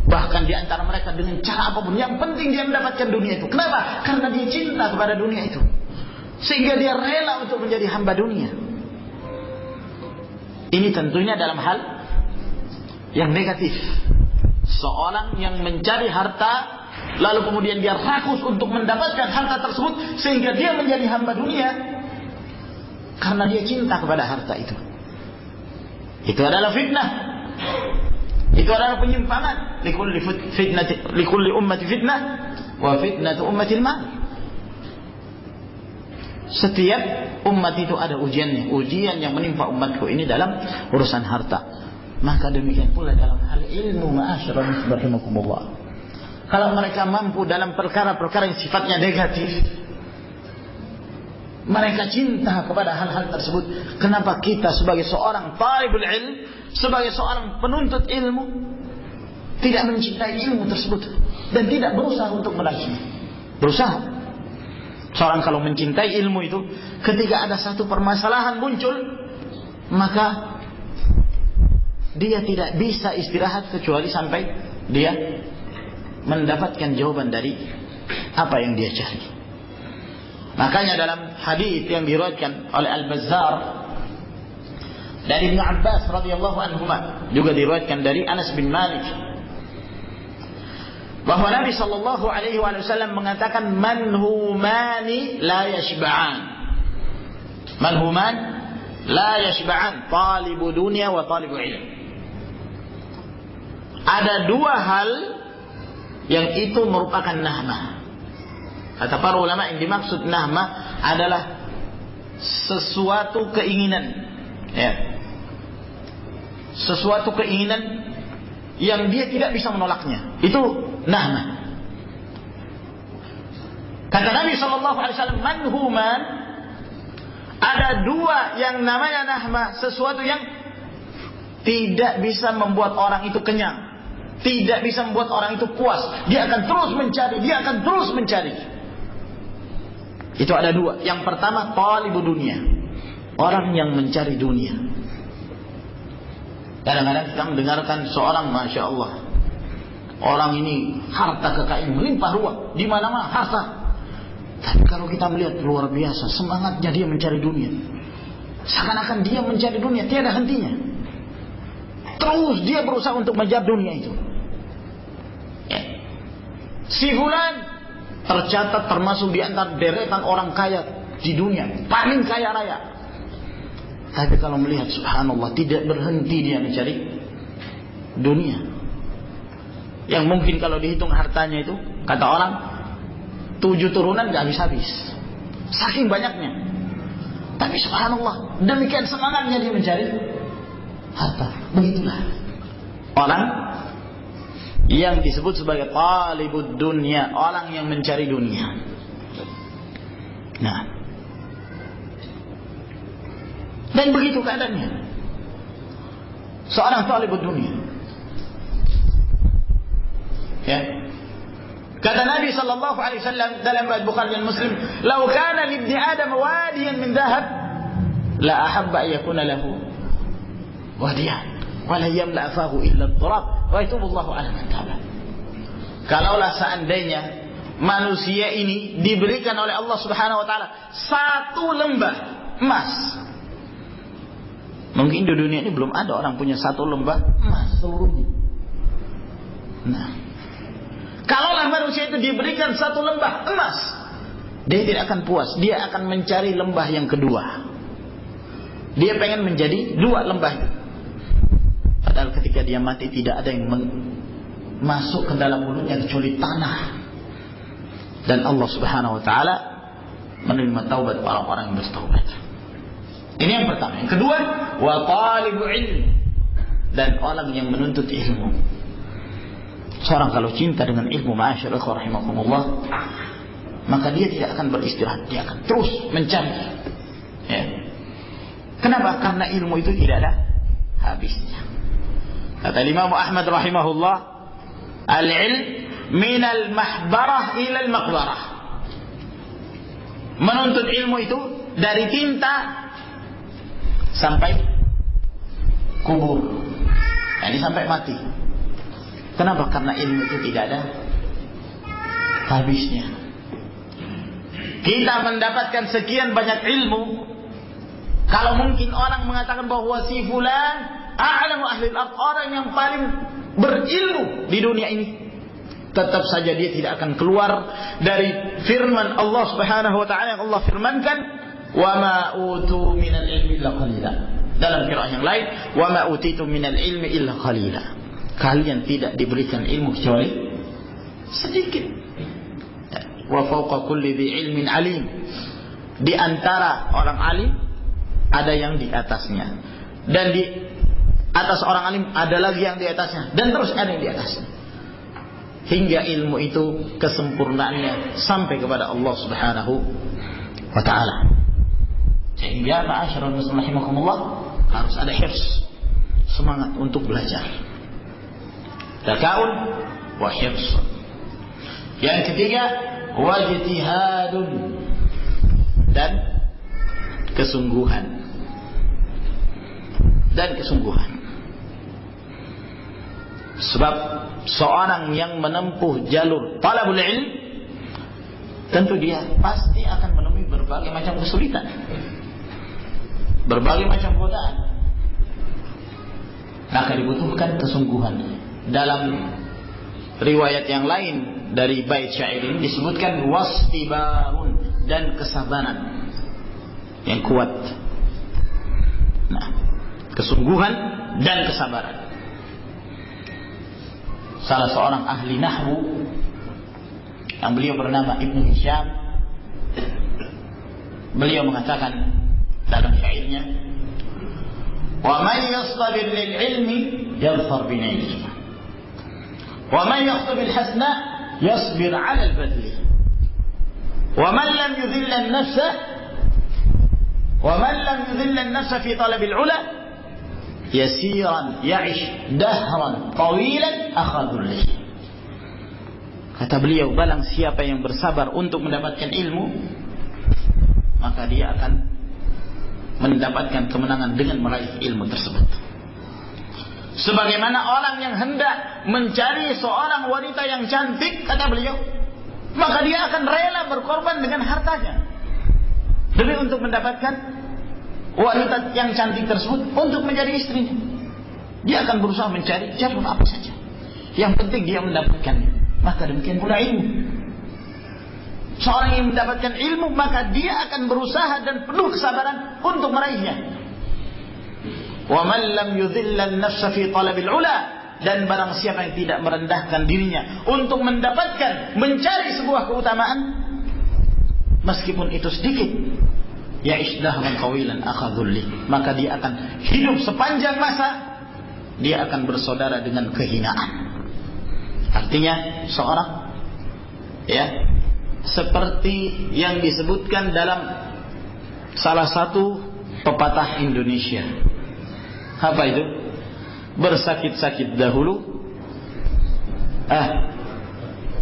Bahkan di antara mereka dengan cara apapun, yang penting dia mendapatkan dunia itu. Kenapa? Karena dia cinta kepada dunia itu, sehingga dia rela untuk menjadi hamba dunia. Ini tentunya dalam hal yang negatif. Seorang yang mencari harta, lalu kemudian dia rakus untuk mendapatkan harta tersebut, sehingga dia menjadi hamba dunia karena dia cinta kepada harta itu. Itu adalah fitnah. Itu adalah penyimpangan. Likulli ummati fitnah wa fitnatu ummatil mal. Setiap umat itu ada ujiannya. Ujian yang menimpa umatku ini dalam urusan harta. Maka demikian pula dalam hal ilmu, ma'asyiral rahimakumullah. Kalau mereka mampu dalam perkara-perkara yang sifatnya negatif, mereka cinta kepada hal-hal tersebut. Kenapa kita sebagai seorang talibul ilm, sebagai seorang penuntut ilmu, tidak mencintai ilmu tersebut dan tidak berusaha untuk meraihnya? Berusaha. Seorang kalau mencintai ilmu itu, ketika ada satu permasalahan muncul, maka dia tidak bisa istirahat kecuali sampai dia mendapatkan jawaban dari apa yang dia cari. Makanya dalam hadis yang diriwayatkan oleh Al-Bazzar dari Ibnu Abbas radhiyallahu anhu, juga diriwayatkan dari Anas bin Malik, bahwa Nabi sallallahu alaihi wasallam mengatakan, manhumani la yashba'an. Manhuman la yashba'an, talibu dunya wa talibu ilm. Ada dua hal yang itu merupakan nahmah. Kata para ulama, yang dimaksud nahmah adalah sesuatu keinginan, ya, sesuatu keinginan yang dia tidak bisa menolaknya. Itu nahmah. Kata Nabi SAW, manhuman, ada dua yang namanya nahmah, sesuatu yang tidak bisa membuat orang itu kenyang, tidak bisa membuat orang itu puas. Dia akan terus mencari, dia akan terus mencari. Itu ada dua. Yang pertama, talibu dunia, orang yang mencari dunia. Kadang-kadang kita mendengarkan seorang, masya Allah, orang ini harta kekayaan melimpah ruah, di mana-mana harta. Tapi kalau kita melihat, luar biasa semangatnya dia mencari dunia. Seakan-akan dia mencari dunia tiada hentinya. Terus dia berusaha untuk mengejar dunia itu. Ya. Si fulan tercatat termasuk di antara deretan orang kaya di dunia, paling kaya raya. Tapi kalau melihat, subhanallah, tidak berhenti dia mencari dunia. Yang mungkin kalau dihitung hartanya itu, kata orang, 7 turunan gak habis-habis, saking banyaknya. Tapi subhanallah, demikian semangatnya dia mencari harta. Begitulah orang yang disebut sebagai talibud dunya, orang yang mencari dunia. Nah, dan begitu keadaannya seorang talibud dunia. Ya. Kata Nabi sallallahu alaihi wasallam dalam riwayat Bukhari dan Muslim, "Lau kana li ibni Adam wadiyan min dhahab, la ahabba an yakuna lahu wadiyan, wa la yamla fahu illa ad-turab, wa yatubu Allahu 'ala man taba." Kalaulah seandainya manusia ini diberikan oleh Allah Subhanahu wa taala satu lembah emas. Mungkin di dunia ini belum ada orang punya satu lembah emas seluruhnya. Nah, kalaulah manusia itu diberikan satu lembah emas, dia tidak akan puas. Dia akan mencari lembah yang kedua. Dia pengen menjadi dua lembah. Padahal ketika dia mati tidak ada yang masuk ke dalam mulutnya kecuali tanah. Dan Allah Subhanahu wa taala menerima taubat para orang yang bertaubat. Ini yang pertama. Yang kedua, wa talibu ilm, dan orang yang menuntut ilmu. Seorang kalau cinta dengan ilmu, ma'asyarul rahimakumullah, maka dia tidak akan beristirahat, dia akan terus mencari. Ya. Kenapa? Karena ilmu itu tidak ada habisnya. Kata Imam Ahmad rahimahullah, al-ilm minal mahbarah ilal maqbarah. Menuntut ilmu itu dari tinta sampai kubur, yani sampai mati. Kenapa? Karena ilmu itu tidak ada habisnya. Kita mendapatkan sekian banyak ilmu. Kalau mungkin orang mengatakan bahwa si fulan a'lamu ahli al-ard, orang yang paling berilmu di dunia ini, tetap saja dia tidak akan keluar dari firman Allah Subhanahu wa taala yang Allah firmankan, wa ma utu minal ilmi illa qalila. Dalam qiraah yang lain, wa ma utitu minal ilmi illa qalila. Kalian tidak diberikan ilmu kecuali sedikit. Wa fawqa kulli dhi ilmin alim. Di antara orang alim ada yang di atasnya, dan di atas orang alim ada lagi yang di atasnya, dan terus ada yang di atasnya, hingga ilmu itu kesempurnaannya sampai kepada Allah Subhanahu wa taala. Sehingga ma'asyiral muslimin rahimakumullah, harus ada hirs, semangat untuk belajar. Takaun wa hirs. Yang ketiga, wajtihadun, dan kesungguhan. Sebab seorang yang menempuh jalur talabul ilm, tentu dia pasti akan menemui berbagai macam kesulitan, berbagai macam godaan. Maka dibutuhkan kesungguhan. Dalam riwayat yang lain dari bait syair ini disebutkan wastibarun, dan kesabaran yang kuat. Nah, kesungguhan dan kesabaran. Salah seorang ahli nahwu yang beliau bernama Ibnu Hisham, beliau mengatakan dalam syairnya, wa man yastabir lil ilmi yadhfar bin ilmi, wa man yaqtab al hasna yasbir ala al badli, wa man lam yudhill an nafsa fi talab al ula yasiran ya'ish dahran tawilan akhadul li. Kata beliau, barang siapa yang bersabar untuk mendapatkan ilmu, maka dia akan mendapatkan kemenangan dengan meraih ilmu tersebut. Sebagaimana orang yang hendak mencari seorang wanita yang cantik, kata beliau, maka dia akan rela berkorban dengan hartanya demi untuk mendapatkan wanita yang cantik tersebut untuk menjadi istrinya. Dia akan berusaha mencari jalur apa saja, yang penting dia mendapatkannya. Maka demikian pula ilmu. Seorang yang mendapatkan ilmu, maka dia akan berusaha dan penuh kesabaran untuk meraihnya. Wa man lam yudhillan nafsa fi talabil ula, dan barang siapa yang tidak merendahkan dirinya untuk mendapatkan, mencari sebuah keutamaan, meskipun itu sedikit, ya'ish dahran tawilan akha dhulli, maka dia akan hidup sepanjang masa, dia akan bersaudara dengan kehinaan. Artinya seorang seperti yang disebutkan dalam salah satu pepatah Indonesia. Apa itu? Bersakit-sakit dahulu,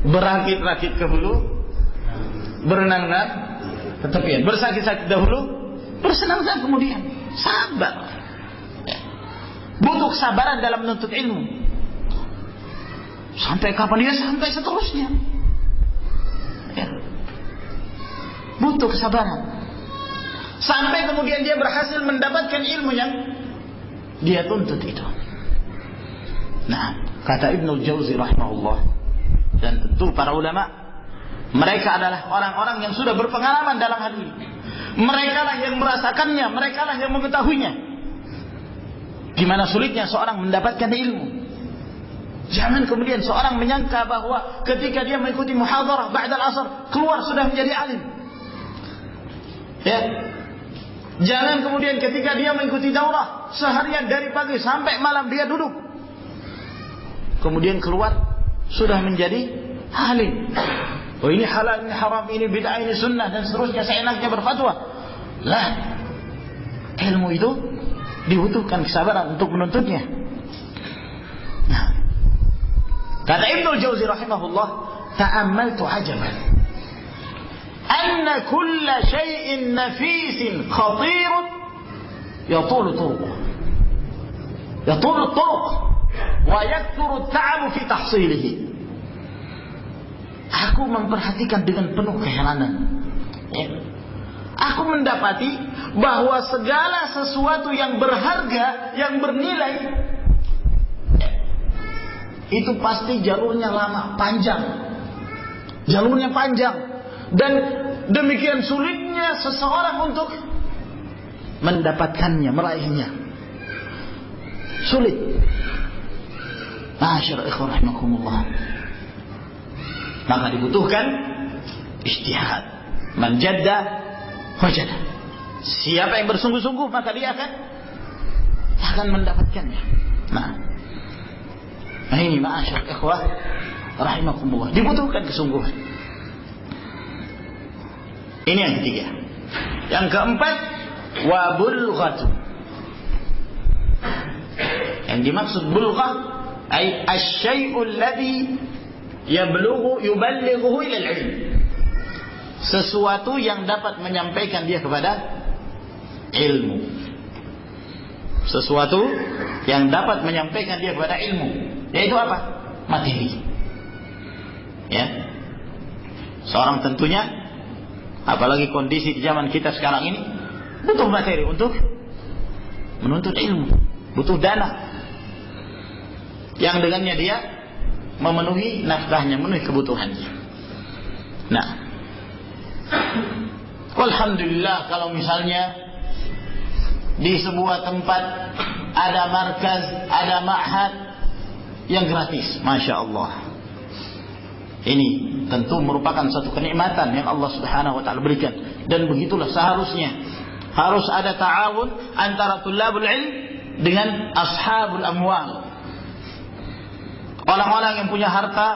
berakit-rakit ke hulu, berenang-renang ke tepian. Bersakit-sakit dahulu, bersenang-senang kemudian. Sabar. Butuh kesabaran dalam menuntut ilmu. Sampai kapan dia? Sampai seterusnya. Butuh kesabaran. Sampai kemudian dia berhasil mendapatkan ilmu yang dia tuntut itu. Nah, kata Ibnul Jauzi rahimahullah, dan tentu para ulama, mereka adalah orang-orang yang sudah berpengalaman dalam hal ini. Mereka lah yang merasakannya, mereka lah yang mengetahuinya. Gimana sulitnya seorang mendapatkan ilmu. Jangan kemudian seorang menyangka bahwa ketika dia mengikuti muhadharah ba'da al-asr, keluar sudah menjadi alim. Jangan kemudian ketika dia mengikuti daurah seharian dari pagi sampai malam dia duduk, kemudian keluar sudah menjadi alim. Oh, ini halal, ini haram, ini bid'ah, ini sunnah, dan seterusnya, seenaknya berfatwa. Lah, ilmu itu dibutuhkan kesabaran untuk menuntutnya. Nah, kata Ibnul Jauzi rahimahullah, ta'ammaltu ajaban anna kulla syai'in nafisin khatirun yatulu turuq wa yakthuru at-ta'abu fi tahsilihi. Aku memperhatikan dengan penuh keheranan. Aku mendapati bahwa segala sesuatu yang berharga, yang bernilai, itu pasti jalurnya lama, panjang. Jalurnya panjang. Dan demikian sulitnya seseorang untuk mendapatkannya, meraihnya. Sulit. Ma'asyar ikhwan rahimakumullah. Maka dibutuhkan ijtihad. Man jadda wajada. Siapa yang bersungguh-sungguh, maka dia akan mendapatkannya. Nah ini ma'asyar ikhwah rahimakumullah, dibutuhkan kesungguhan. Ini yang ketiga. Yang keempat, wa bulghatu. Yang dimaksud bulghah ay asy-syai'u alladhi yuballighuhu ila al-'ilm. Sesuatu yang dapat menyampaikan dia kepada ilmu. Sesuatu yang dapat menyampaikan dia kepada ilmu. Yaitu apa? Materi. Ya. Seorang tentunya, apalagi kondisi di zaman kita sekarang ini, butuh materi untuk menuntut ilmu, butuh dana yang dengannya dia memenuhi nafkahnya, memenuhi kebutuhannya. Nah, alhamdulillah kalau misalnya di sebuah tempat ada markaz, ada ma'had yang gratis, masya Allah. Ini tentu merupakan satu kenikmatan yang Allah Subhanahu wa taala berikan, dan begitulah seharusnya. Harus ada ta'awun antara tulabul ilm dengan ashabul amwal. Orang-orang yang punya harta,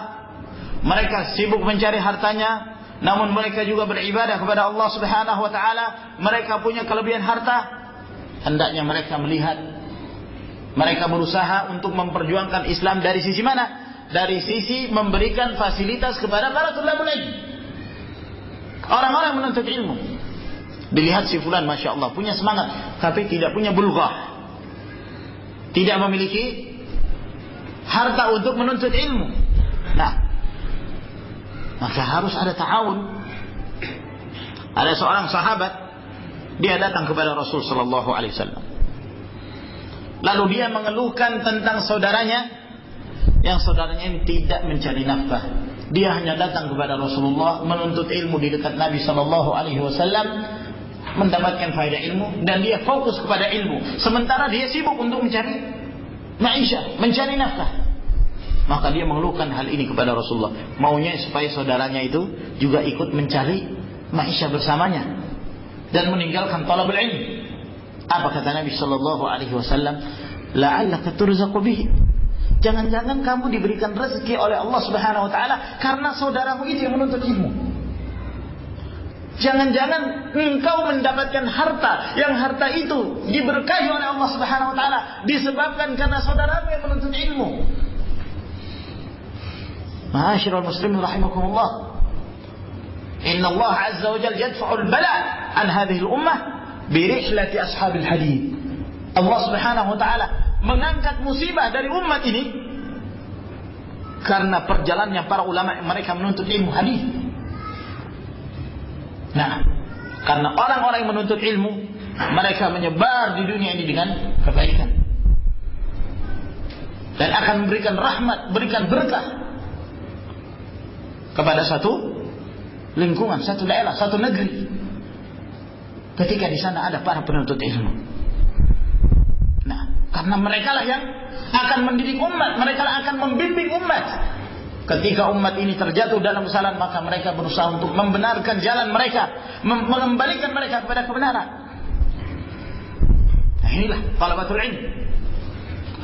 mereka sibuk mencari hartanya, namun mereka juga beribadah kepada Allah Subhanahu wa taala. Mereka punya kelebihan harta, hendaknya mereka melihat, mereka berusaha untuk memperjuangkan Islam dari sisi mana? Dari sisi memberikan fasilitas kepada para tulabul ilm, orang-orang menuntut ilmu. Dilihat si fulan, masya Allah, punya semangat, tapi tidak punya bulghah, tidak memiliki harta untuk menuntut ilmu. Nah, maka harus ada ta'awun. Ada seorang sahabat, dia datang kepada Rasul sallallahu alaihi wasallam. Lalu dia mengeluhkan tentang saudaranya, yang saudaranya ini tidak mencari nafkah. Dia hanya datang kepada Rasulullah menuntut ilmu di dekat Nabi sallallahu alaihi wasallam, mendapatkan faedah ilmu, dan dia fokus kepada ilmu, sementara dia sibuk untuk mencari ma'isyah, mencari nafkah. Maka dia mengeluhkan hal ini kepada Rasulullah, maunya supaya saudaranya itu juga ikut mencari ma'isyah bersamanya. dan meninggalkan talabul ilm. Apa kata Nabi sallallahu alaihi wasallam? La'allaka turzaqu bihi. Jangan-jangan kamu diberikan rezeki oleh Allah Subhanahu wa taala karena saudaramu itu yang menuntut ilmu. Jangan-jangan engkau mendapatkan harta yang harta itu diberkahi oleh Allah Subhanahu wa taala disebabkan karena saudaramu yang menuntut ilmu. Ma'asyiral muslimin rahimakumullah. Inna Allah azza wa jalla yadfa'ul bala an hadhihi al-ummah bi rihlati ashabil hadid. Allah Subhanahu wa taala mengangkat musibah dari umat ini karena perjalanannya para ulama yang mereka menuntut ilmu hadis. Nah, karena orang-orang yang menuntut ilmu, mereka menyebar di dunia ini dengan kebaikan dan akan memberikan rahmat, berikan berkah kepada satu lingkungan, satu daerah, satu negeri. Ketika di sana ada para penuntut ilmu. Nah, karena mereka lah yang akan mendidik umat, mereka lah akan membimbing umat. Ketika umat ini terjatuh dalam kesalahan, maka mereka berusaha untuk membenarkan jalan mereka, mengembalikan mereka kepada kebenaran. Nah, inilah talabatul ilm.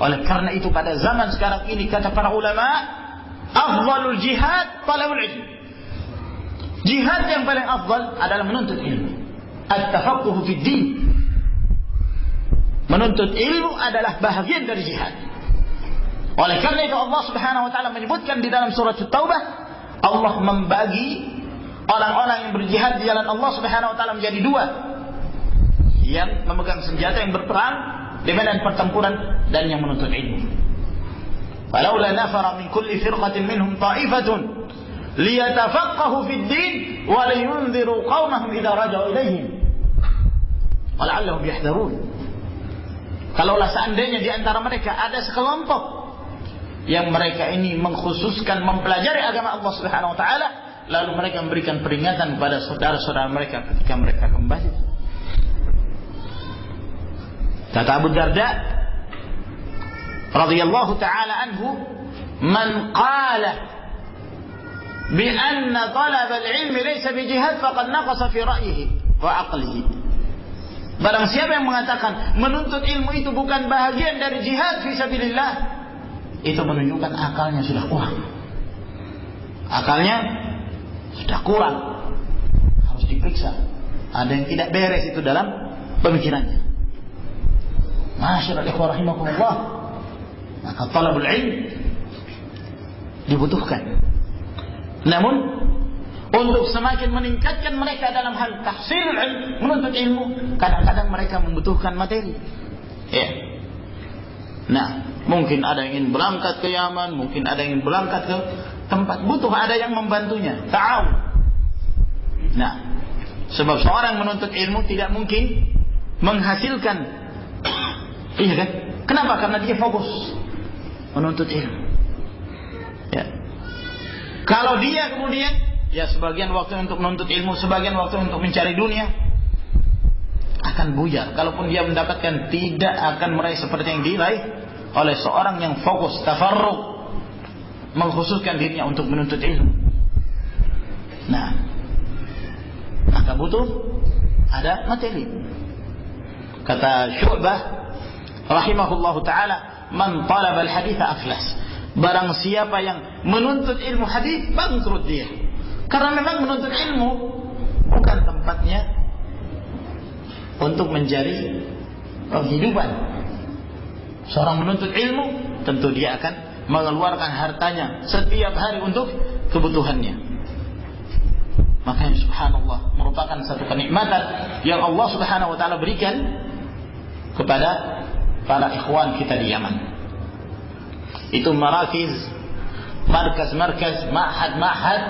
Oleh karena itu pada zaman sekarang ini kata para ulama, afdalul jihad talabul ilm. Jihad yang paling afdal adalah menuntut ilmu. At-tafaqquh fid din. Menuntut ilmu adalah bahagian dari jihad. Oleh karena itu Allah Subhanahu wa taala menyebutkan di dalam surah At-Taubah, Allah membagi orang-orang yang berjihad di jalan Allah Subhanahu wa taala menjadi dua. Yang memegang senjata yang berperang di medan pertempuran dan yang menuntut ilmu. Falaula nafara min kulli firqatin minhum ta'ifatun liyatafaqahu fid din wa liyunziru qaumahum idza raja'u ilaihim. Wa la'allahum yahdharun. Kalaulah seandainya di antara mereka ada sekelompok yang mereka ini mengkhususkan mempelajari agama Allah Subhanahu wa taala, lalu mereka memberikan peringatan kepada saudara-saudara mereka ketika mereka kembali. Kata Abu Darda radhiyallahu taala anhu, "Man qala bi anna talab al-ilm laysa bi jihad faqad naqasa fi ra'yihi wa aqlihi." Barang siapa yang mengatakan menuntut ilmu itu bukan bahagian dari jihad fi sabilillah, itu menunjukkan akalnya sudah kurang. Akalnya sudah kurang. Harus diperiksa. Ada yang tidak beres itu dalam pemikirannya. Masyaallah ikhwah rahimakumullah. Maka talabul ilm dibutuhkan. Namun untuk semakin meningkatkan mereka dalam hal tahsilul ilm, menuntut ilmu, kadang-kadang mereka membutuhkan materi. Ya. Nah, mungkin ada yang ingin berangkat ke Yaman, mungkin ada yang ingin berangkat ke tempat, butuh ada yang membantunya. Ta'awun. Nah, sebab seorang menuntut ilmu tidak mungkin menghasilkan. Iya kan? Kenapa? Karena dia fokus menuntut ilmu. Ya. Kalau dia kemudian, ya sebagian waktu untuk menuntut ilmu, sebagian waktu untuk mencari dunia, akan buyar. Kalaupun dia mendapatkan, tidak akan meraih seperti yang diraih oleh seorang yang fokus, tafarruq, mengkhususkan dirinya untuk menuntut ilmu. Nah, maka butuh ada materi. Kata Syu'bah rahimahullahu taala, "Man talaba al-hadits aflas." Barang siapa yang menuntut ilmu hadis, bangkrut dia. Karena memang menuntut ilmu bukan tempatnya untuk mencari penghidupan. Seorang menuntut ilmu tentu dia akan mengeluarkan hartanya setiap hari untuk kebutuhannya. Makanya subhanallah, merupakan satu kenikmatan yang Allah Subhanahu wa taala berikan kepada para ikhwan kita di Yaman. Itu marakiz, markas-markas, ma'had,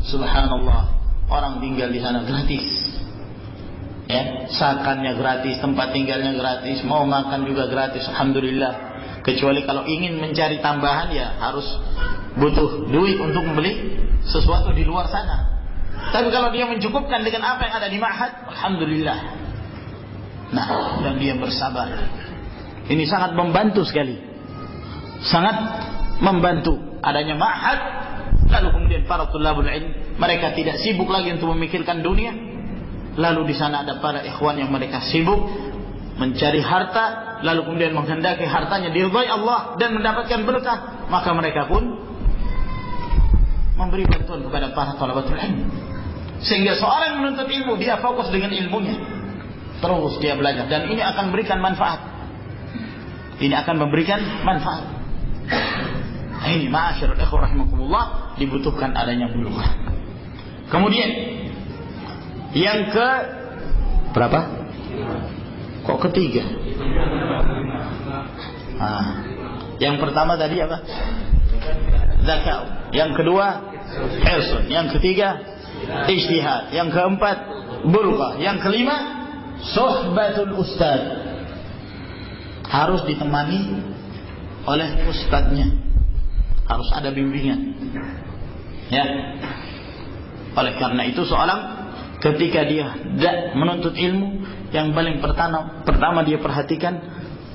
subhanallah, orang tinggal di sana gratis. Ya, sakannya gratis, tempat tinggalnya gratis, mau makan juga gratis, alhamdulillah. Kecuali kalau ingin mencari tambahan, ya harus butuh duit untuk membeli sesuatu di luar sana. Tapi kalau dia mencukupkan dengan apa yang ada di ma'had, alhamdulillah. Nah, dan dia bersabar. Ini sangat membantu sekali. Sangat membantu adanya ma'had. Lalu kemudian para tulabul ilm, mereka tidak sibuk lagi untuk memikirkan dunia. lalu di sana ada para ikhwan yang mereka sibuk mencari harta, lalu kemudian menghendaki hartanya diridhai Allah dan mendapatkan berkah, maka mereka pun memberi bantuan kepada para thalabatul ilm. Sehingga seorang menuntut ilmu, dia fokus dengan ilmunya, terus dia belajar, dan ini akan memberikan manfaat. Ini akan memberikan manfaat. Ini ma'asyiral ikhwah rahimakumullah, dibutuhkan adanya bulughah. Kemudian yang ke berapa? Kok ketiga? Yang pertama tadi apa? Zakat. Yang kedua hirsun. Yang ketiga ijtihad. Yang keempat bulughah. Yang kelima suhbatul ustad. Harus ditemani oleh ustadznya. Harus ada bimbingan. Ya. Oleh karena itu seorang ketika dia menuntut ilmu, yang paling pertama dia perhatikan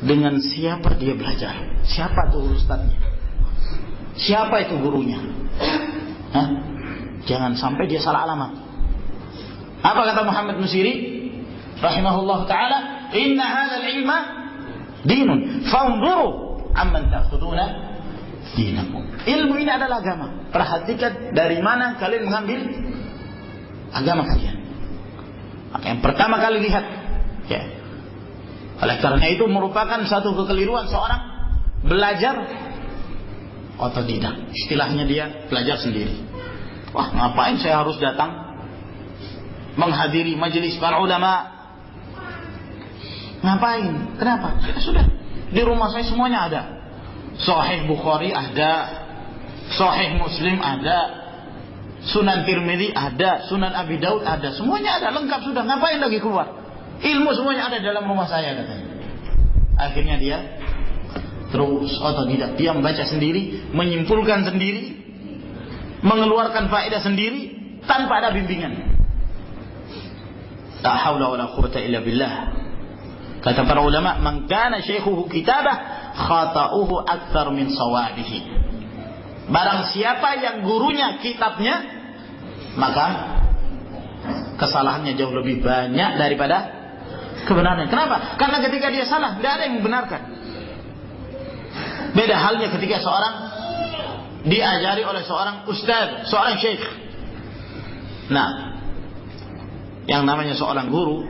dengan siapa dia belajar. Siapa itu ustadznya? Siapa itu gurunya? Jangan sampai dia salah alamat. Apa kata Muhammad Nusiri rahimahullah ta'ala? Inna hadzal ilma dinun fanzuru amman ta'khuduna dinakum. Ilmu ini adalah agama. Perhatikan dari mana kalian mengambil agama kalian. Maka yang pertama kali lihat, ya. Oleh karena itu merupakan satu kekeliruan seorang belajar otodidak. Istilahnya dia belajar sendiri. Wah, ngapain saya harus datang menghadiri majelis para ulama? Ngapain? Kenapa? Ya sudah, di rumah saya semuanya ada. Sahih Bukhari ada, Sahih Muslim ada, Sunan Tirmidzi ada, Sunan Abi Daud ada, semuanya ada, lengkap sudah. Ngapain lagi keluar? Ilmu semuanya ada dalam rumah saya, katanya. Akhirnya dia terus otodidak, dia membaca sendiri, menyimpulkan sendiri, mengeluarkan faedah sendiri tanpa ada bimbingan. La haula wala quwwata illa billah. Kata para ulama, man kana syaikhuhu kitabah khata'uhu aktsar min sawabihi. Barang siapa yang gurunya kitabnya, maka kesalahannya jauh lebih banyak daripada kebenarannya. Kenapa? Karena ketika dia salah, tidak ada yang membenarkan. Beda halnya ketika seorang diajari oleh seorang ustaz, seorang syekh. Nah, yang namanya seorang guru,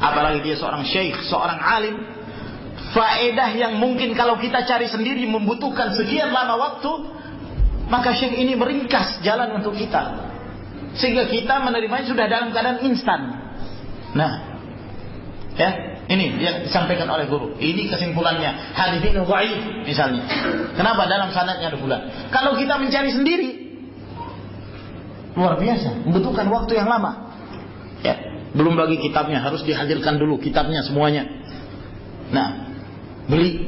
apalagi dia seorang syekh, seorang alim, faedah yang mungkin kalau kita cari sendiri membutuhkan sekian lama waktu, maka syekh ini meringkas jalan untuk kita, sehingga kita menerimanya sudah dalam keadaan instan. Nah, ya, ini yang disampaikan oleh guru. Ini kesimpulannya. Hadis ini dhaif misalnya. Kenapa? Dalam sanadnya ada bulan. Kalau kita mencari sendiri, luar biasa, membutuhkan waktu yang lama. Ya, belum lagi kitabnya harus dihadirkan dulu, kitabnya semuanya. Nah, beli,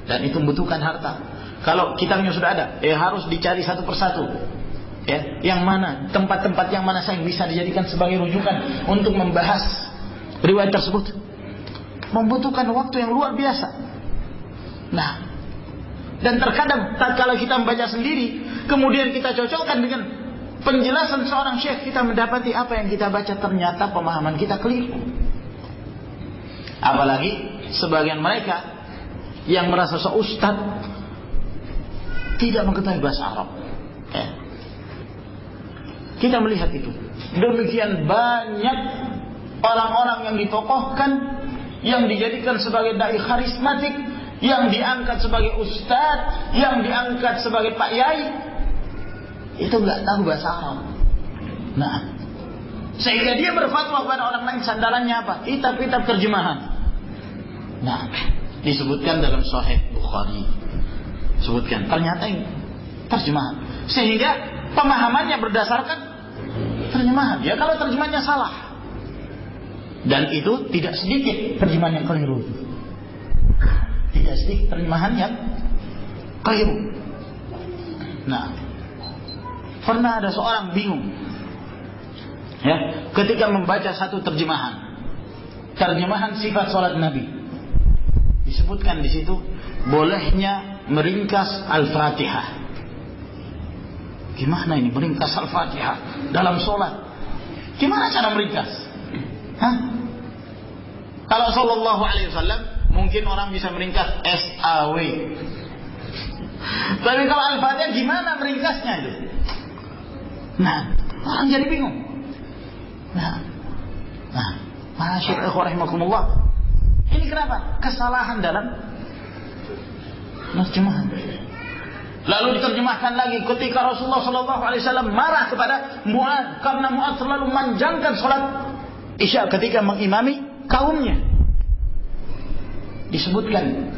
dan itu membutuhkan harta. Kalau kitabnya sudah ada, harus dicari satu persatu. Ya, yang mana tempat-tempat yang mana saya bisa dijadikan sebagai rujukan untuk membahas riwayat tersebut, membutuhkan waktu yang luar biasa. Nah, dan terkadang kalau kita membaca sendiri, kemudian kita cocokkan dengan penjelasan seorang syekh, kita mendapati apa yang kita baca ternyata pemahaman kita keliru. Apalagi sebagian mereka yang merasa seustad tidak mengetahui bahasa Arab. Ya. Kita melihat itu. Demikian banyak orang-orang yang ditokohkan, yang dijadikan sebagai dai karismatik, yang diangkat sebagai ustaz, yang diangkat sebagai pak yai, itu nggak tahu bahasa Arab. Nah, sehingga dia berfatwa kepada orang lain, sandarannya apa? Kitab-kitab terjemahan. Nah, disebutkan dalam Sahih Bukhari, sebutkan ternyata ini terjemahan, sehingga pemahamannya berdasarkan terjemahan. Ya, kalau terjemahannya salah, dan itu tidak sedikit terjemahan yang keliru, tidak sedikit terjemahan yang keliru. Nah, pernah ada seorang bingung, ya, ketika membaca satu terjemahan sifat salat Nabi. Disebutkan di situ bolehnya meringkas Al-Fatihah. Gimana ini meringkas Al-Fatihah dalam sholat? Gimana cara meringkas? Hah? Kalau sallallahu alaihi wasallam mungkin orang bisa meringkas SAW. Tapi kalau Al-Fatihah gimana meringkasnya itu? Nah, orang jadi bingung. Nah, masyaallah rahimakumullah. Ini kenapa? Kesalahan dalam terjemahan. Lalu diterjemahkan lagi ketika Rasulullah SAW marah kepada Mu'adz karena Mu'adz selalu manjangkan salat Isya ketika mengimami kaumnya. Disebutkan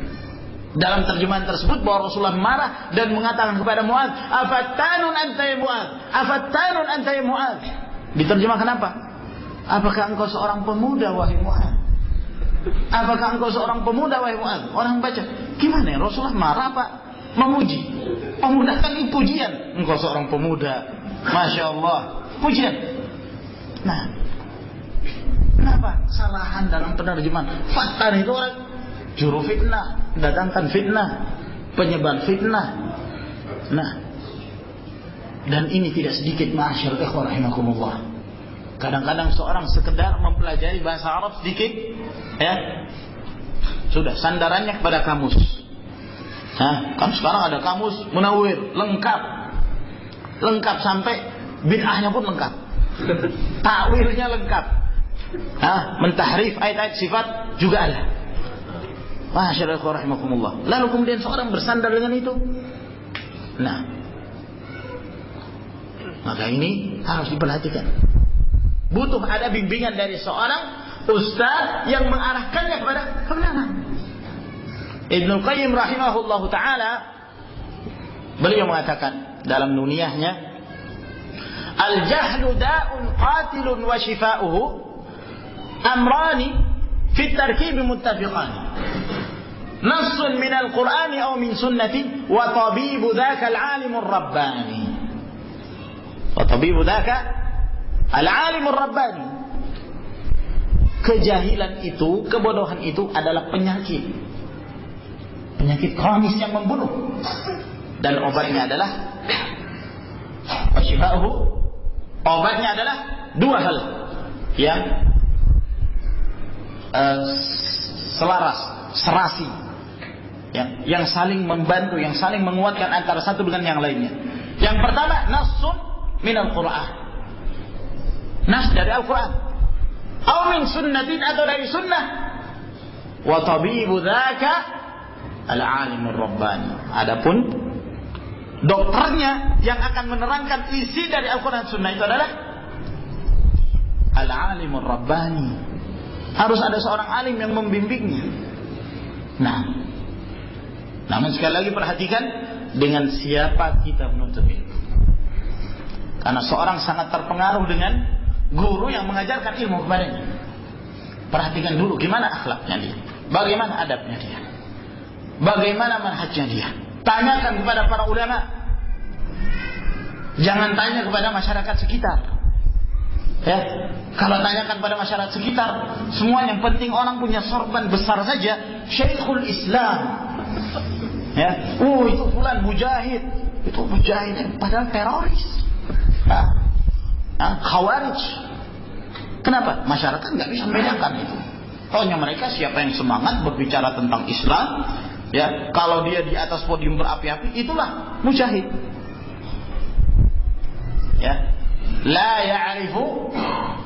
dalam terjemahan tersebut bahwa Rasulullah marah dan mengatakan kepada Mu'adz, "Afattanun anta ya Mu'adz? Afattanun anta ya Mu'adz?" Diterjemahkan apa? Apakah engkau seorang pemuda wahai Mu'adz? Apakah engkau seorang pemuda wahai Mu'adz? Orang baca, gimana ya? Rasulullah marah Pak? Memuji. Pemuda kan ini pujian. Engkau seorang pemuda. Masya Allah. Pujian. Nah, kenapa? Kesalahan dalam penerjemahan. Fattan itu orang juru fitnah, datangkan fitnah, penyebar fitnah. Nah, dan ini tidak sedikit ma'asyar ikhwan rahimakumullah. Kadang-kadang seorang sekedar mempelajari bahasa Arab sedikit, ya, sudah sandarannya kepada kamus. Nah, kan sekarang ada kamus Munawwir, lengkap sampai bid'ahnya pun lengkap, takwilnya lengkap, mentahrif ayat-ayat sifat juga ada. Masyaallah rahimakumullah. Lalu kemudian seorang bersandar dengan itu. Nah, maka ini harus diperhatikan. Butuh ada bimbingan dari seorang ustaz yang mengarahkannya kepada kebenaran. Ibnu Qayyim rahimahullahu ta'ala beliau mengatakan dalam nuniyahnya, al-jahlu da'un qatilun wa shifa'uhu amrani fi at-tarkib muttafiqan nassun min al-Qur'ani aw min sunnati wa tabibu dhaka al-'alim ar-rabbani wa tabibu dhaka al-'alim ar-rabbani. Kejahilan itu, kebodohan itu adalah penyakit kronis yang membunuh, dan obatnya adalah wasyifa'uhu, obatnya adalah dua hal yang selaras, serasi, yang saling membantu, yang saling menguatkan antara satu dengan yang lainnya. Yang pertama, nassun minal Qur'an, nas dari Al-Quran, atau min sunnatin, atau dari sunnah, wa tabibu dzaka al-alimur rabbani. Adapun dokternya yang akan menerangkan isi dari Al-Quran Sunnah itu adalah al-alimur rabbani. Harus ada seorang alim yang membimbingnya. Nah, namun sekali lagi perhatikan dengan siapa kita menuntut ilmu. Karena seorang sangat terpengaruh dengan guru yang mengajarkan ilmu kepadanya. Perhatikan dulu gimana akhlaknya dia, bagaimana adabnya dia, bagaimana manhajnya dia. Tanyakan kepada para ulama. Jangan tanya kepada masyarakat sekitar. Ya, kalau tanyakan pada masyarakat sekitar, semua yang penting orang punya sorban besar saja, Syekhul Islam. Ya, itu fulan mujahid, itu mujahid, padahal teroris. Khawarij. Kenapa? Masyarakat nggak bisa membedakan itu. Pokoknya mereka siapa yang semangat berbicara tentang Islam, ya, kalau dia di atas podium berapi-api, itulah mujahid. Ya, la ya'rifu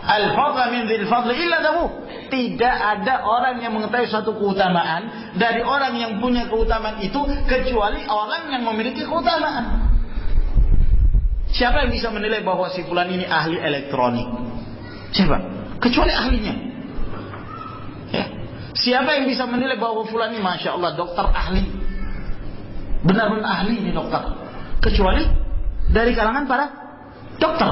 al-fadla min dzil fadli illa dahu. Tidak ada orang yang mengetahui suatu keutamaan dari orang yang punya keutamaan itu kecuali orang yang memiliki keutamaan. Siapa yang bisa menilai bahwa si fulan ini ahli elektronik? Siapa? Kecuali ahlinya. Ya. Siapa yang bisa menilai bahwa fulan ini Masya Allah dokter ahli, benar-benar ahli ini dokter, kecuali dari kalangan para dokter.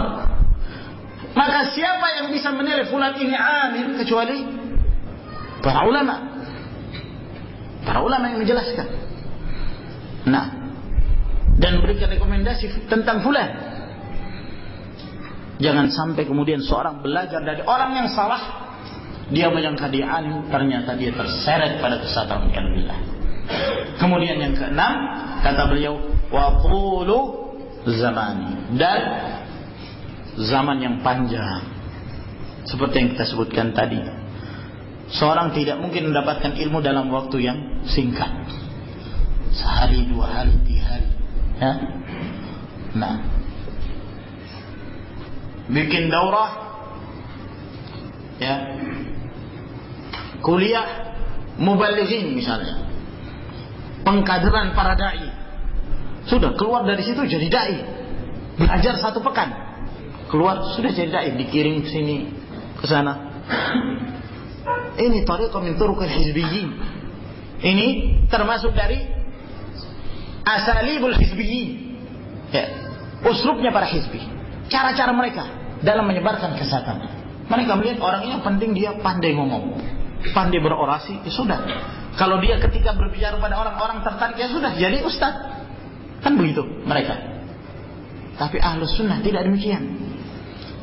Maka siapa yang bisa menilai fulan ini alim kecuali para ulama? Para ulama yang menjelaskan. Nah, dan berikan rekomendasi tentang fulan. Jangan sampai kemudian seorang belajar dari orang yang salah, dia menyangka dia alim, ternyata dia terseret pada kesatuan billah. Kemudian yang keenam, kata beliau, wa tulu zamani, dan zaman yang panjang. seperti yang kita sebutkan tadi, seorang tidak mungkin mendapatkan ilmu dalam waktu yang singkat, sehari, 2 hari, 3 hari, ya. Nah, bikin daurah, ya, kuliah mubalighin misalnya, pengkaderan para dai, sudah keluar dari situ jadi dai, belajar 1 pekan, keluar sudah jadi dai, dikirim ke sini ke sana. Ini tariqah min turuqil hizbiyyin. Ini termasuk dari asalibul hizbiyyin, ya, uslubnya para hizbi, cara-cara mereka dalam menyebarkan kesesatan. Mereka melihat orang ini yang penting dia pandai ngomong, pandai berorasi, ya sudah. Kalau dia ketika berbicara pada orang-orang tertarik, ya sudah jadi ustaz. Kan begitu mereka. Tapi ahlus sunnah tidak demikian.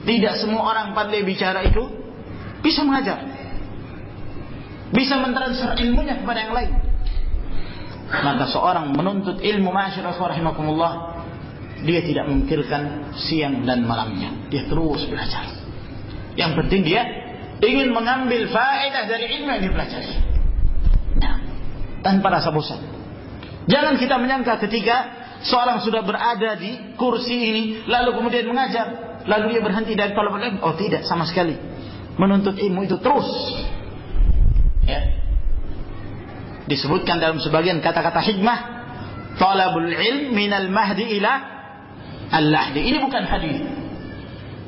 Tidak semua orang pandai bicara itu bisa mengajar, bisa mentransfer ilmunya kepada yang lain. Maka seorang menuntut ilmu, ma'asyiral rahimakumullah, dia tidak memikirkan siang dan malamnya, dia terus belajar. Yang penting dia ingin mengambil faedah dari ilmu yang dipelajari, nah, tanpa rasa bosan. Jangan kita menyangka ketika seorang sudah berada di kursi ini lalu kemudian mengajar, lalu dia berhenti dari talabul ilm. Oh tidak, sama sekali. Menuntut ilmu itu terus, ya. Disebutkan dalam sebagian kata-kata hikmah, talabul ilm minal mahdi ila al-lahdi. Ini bukan hadis.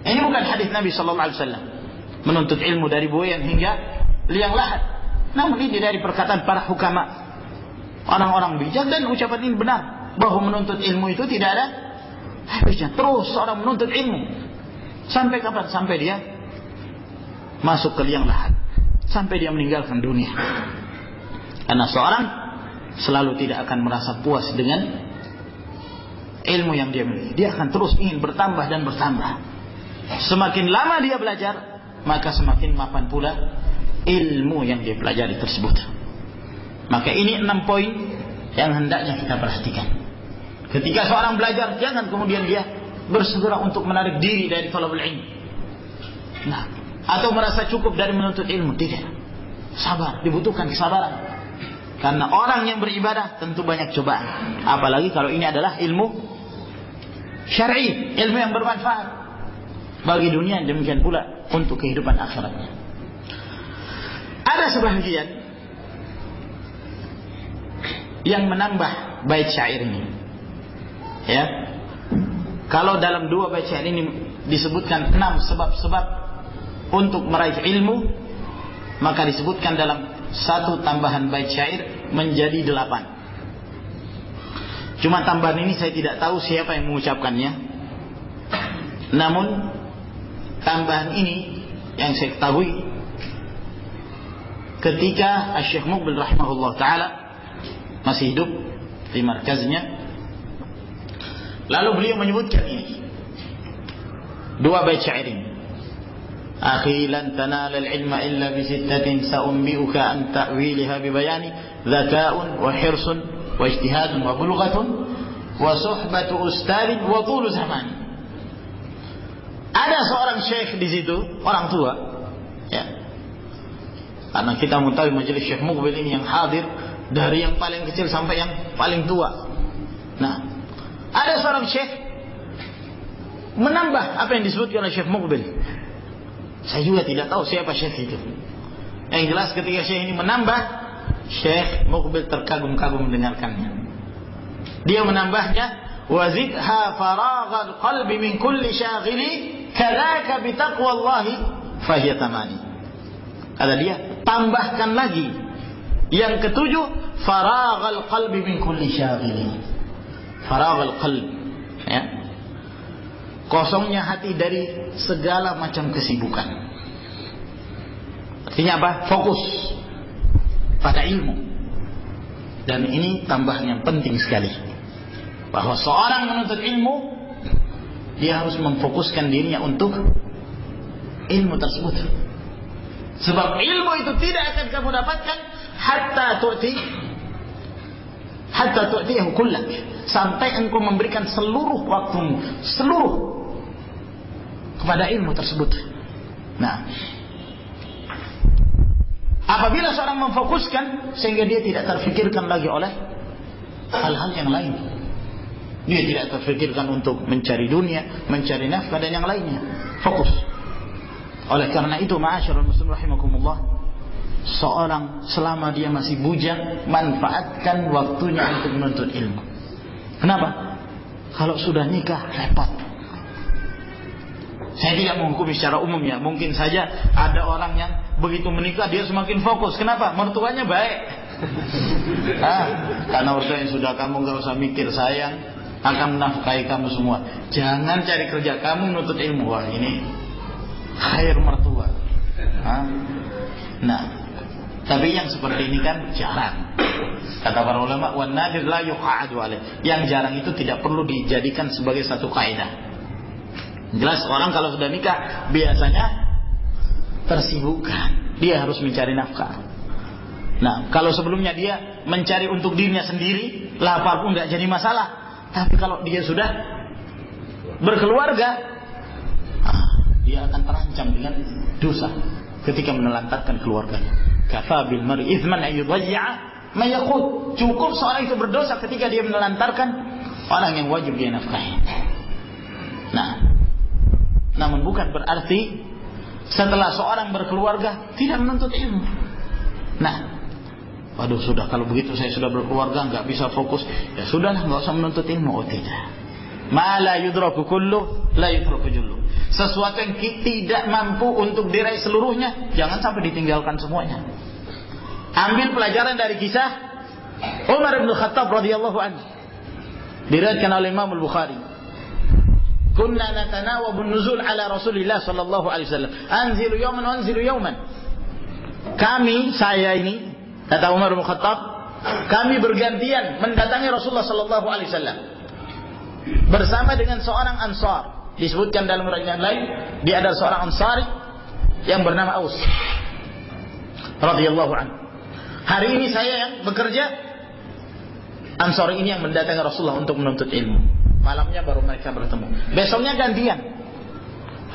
Ini bukan hadis Nabi sallallahu alaihi wasallam. Menuntut ilmu dari buayan hingga liang lahat. Namun ini dari perkataan para hukama, orang-orang bijak, dan ucapan ini benar bahwa menuntut ilmu itu tidak ada habisnya. Terus orang menuntut ilmu sampai kapan? Sampai dia masuk ke liang lahat, sampai dia meninggalkan dunia. Karena seorang selalu tidak akan merasa puas dengan ilmu yang dia miliki. Dia akan terus ingin bertambah dan bertambah. Semakin lama dia belajar, maka semakin mapan pula ilmu yang dia pelajari tersebut. Maka ini 6 poin yang hendaknya kita perhatikan. Ketika seorang belajar, jangan kemudian dia bersegera untuk menarik diri dari talabul ilm, nah, atau merasa cukup dari menuntut ilmu. Tidak. Sabar, dibutuhkan kesabaran. Karena orang yang beribadah tentu banyak cobaan. Apalagi kalau ini adalah ilmu syar'i, ilmu yang bermanfaat bagi dunia, demikian pula untuk kehidupan akhiratnya. Ada sebahagian yang menambah bait syair ini, ya. Kalau dalam 2 bait syair ini disebutkan 6 sebab-sebab untuk meraih ilmu, maka disebutkan dalam 1 tambahan bait syair menjadi 8. Cuma tambahan ini saya tidak tahu siapa yang mengucapkannya. Namun tambahan ini yang saya ketahui ketika Syekh Muqbil rahimahullah ta'ala masih hidup di markaznya, lalu beliau menyebutkan ini 2 bait syair ini. Akhi lan tanala al-ilma illa bi 6 sa'unbi'uka an ta'wiliha bi bayani dzaka'un wa hirsun wa ijtihadun wa bulghatun wa suhbatu ustadin wa tulu zamani. Ada seorang syekh di situ, orang tua, ya. Karena kita mengetahui majelis Syekh Muqbil ini yang hadir dari yang paling kecil sampai yang paling tua. Nah, ada seorang syekh menambah apa yang disebutkan oleh Syekh Muqbil. Saya juga tidak tahu siapa syekh itu. Yang jelas ketika syekh ini menambah, Syekh Muqbil terkagum-kagum mendengarkannya. Dia menambahnya, wazidha faraghal qalbi min kulli syaghili kalaka bi taqwallahi fahiya tamani. Kata dia, tambahkan lagi yang ke-7, faraghal qalbi min kulli syaghili. Faraghal qalbi, ya. Kosongnya hati dari segala macam kesibukan. Artinya apa? Fokus pada ilmu. Dan ini tambahan yang penting sekali, bahwa seorang menuntut ilmu, dia harus memfokuskan dirinya untuk ilmu tersebut. Sebab ilmu itu tidak akan kamu dapatkan hatta tu'tiyahu kullak, sampai engkau memberikan seluruh waktumu, seluruh kepada ilmu tersebut. Nah, apabila seorang memfokuskan sehingga dia tidak terfikirkan lagi oleh hal-hal yang lain, dia tidak terfikirkan untuk mencari dunia, mencari nafkah dan yang lainnya, fokus. Oleh karena itu, ma'asyiral muslimin rahimakumullah, seorang selama dia masih bujang, manfaatkan waktunya untuk menuntut ilmu. Kenapa? Kalau sudah nikah repot. Saya tidak menghukumi secara umum ya. Mungkin saja ada orang yang begitu menikah dia semakin fokus. Kenapa? Mertuanya baik. Karena mertuanya sudah, kamu gak usah mikir, sayang akan menafkahi kamu semua. Jangan cari kerja, kamu menuntut ilmu. Wah, ini khair mertua. Nah, tapi yang seperti ini kan jarang. Kata para ulama, wan nadir la yuqa'adu alaih. Yang jarang itu tidak perlu dijadikan sebagai satu kaidah. Jelas orang kalau sudah nikah biasanya tersibukkan, dia harus mencari nafkah. Nah, kalau sebelumnya dia mencari untuk dirinya sendiri, lapar pun nggak jadi masalah. Tapi kalau dia sudah berkeluarga, dia akan terancam dengan dosa ketika menelantarkan keluarganya. Kafa bil mar'i itsman ay yudayya ma yaqut. Cukup seorang itu berdosa ketika dia menelantarkan orang yang wajib dia nafkahi. Nah, namun bukan berarti setelah seorang berkeluarga tidak menuntut ilmu. Nah, waduh sudah, kalau begitu saya sudah berkeluarga nggak bisa fokus, ya sudahlah nggak usah menuntut ilmu. Oh tidak. Ma la yudraku kullu la yudraku jullu. Sesuatu yang tidak mampu untuk diraih seluruhnya, jangan sampai ditinggalkan semuanya. Ambil pelajaran dari kisah Umar bin Khattab radhiyallahu anhu. Diriwayatkan oleh Imam Al-Bukhari. Kunna natanawabu nuzul ala Rasulillah sallallahu alaihi wasallam. Anzilu yawman wa anzilu yawman. Kami, saya ini, kata Umar bin Khattab, kami bergantian mendatangi Rasulullah sallallahu alaihi wasallam bersama dengan seorang Ansar. Disebutkan dalam riwayat lain, dia adalah seorang Ansari yang bernama Aus radhiyallahu anhu. Hari ini saya yang bekerja, Ansari ini yang mendatangi Rasulullah untuk menuntut ilmu. Malamnya baru mereka bertemu. Besoknya gantian.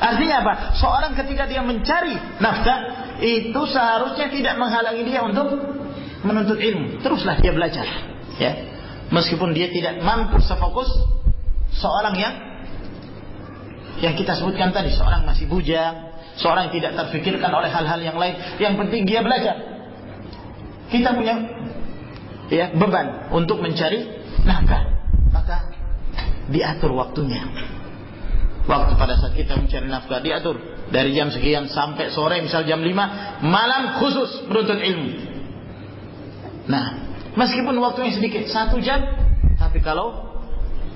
Artinya apa? Seorang ketika dia mencari nafkah, itu seharusnya tidak menghalangi dia untuk menuntut ilmu. Teruslah dia belajar. Ya. Meskipun dia tidak mampu sefokus seorang yang kita sebutkan tadi, seorang masih bujang, seorang yang tidak terfikirkan oleh hal-hal yang lain. Yang penting dia belajar. Kita punya beban untuk mencari nafkah. Maka diatur waktunya. Waktu pada saat kita mencari nafkah diatur. Dari jam sekian sampai sore, misal jam 5, malam khusus menuntut ilmu. Nah, meskipun waktunya sedikit, 1 jam, tapi kalau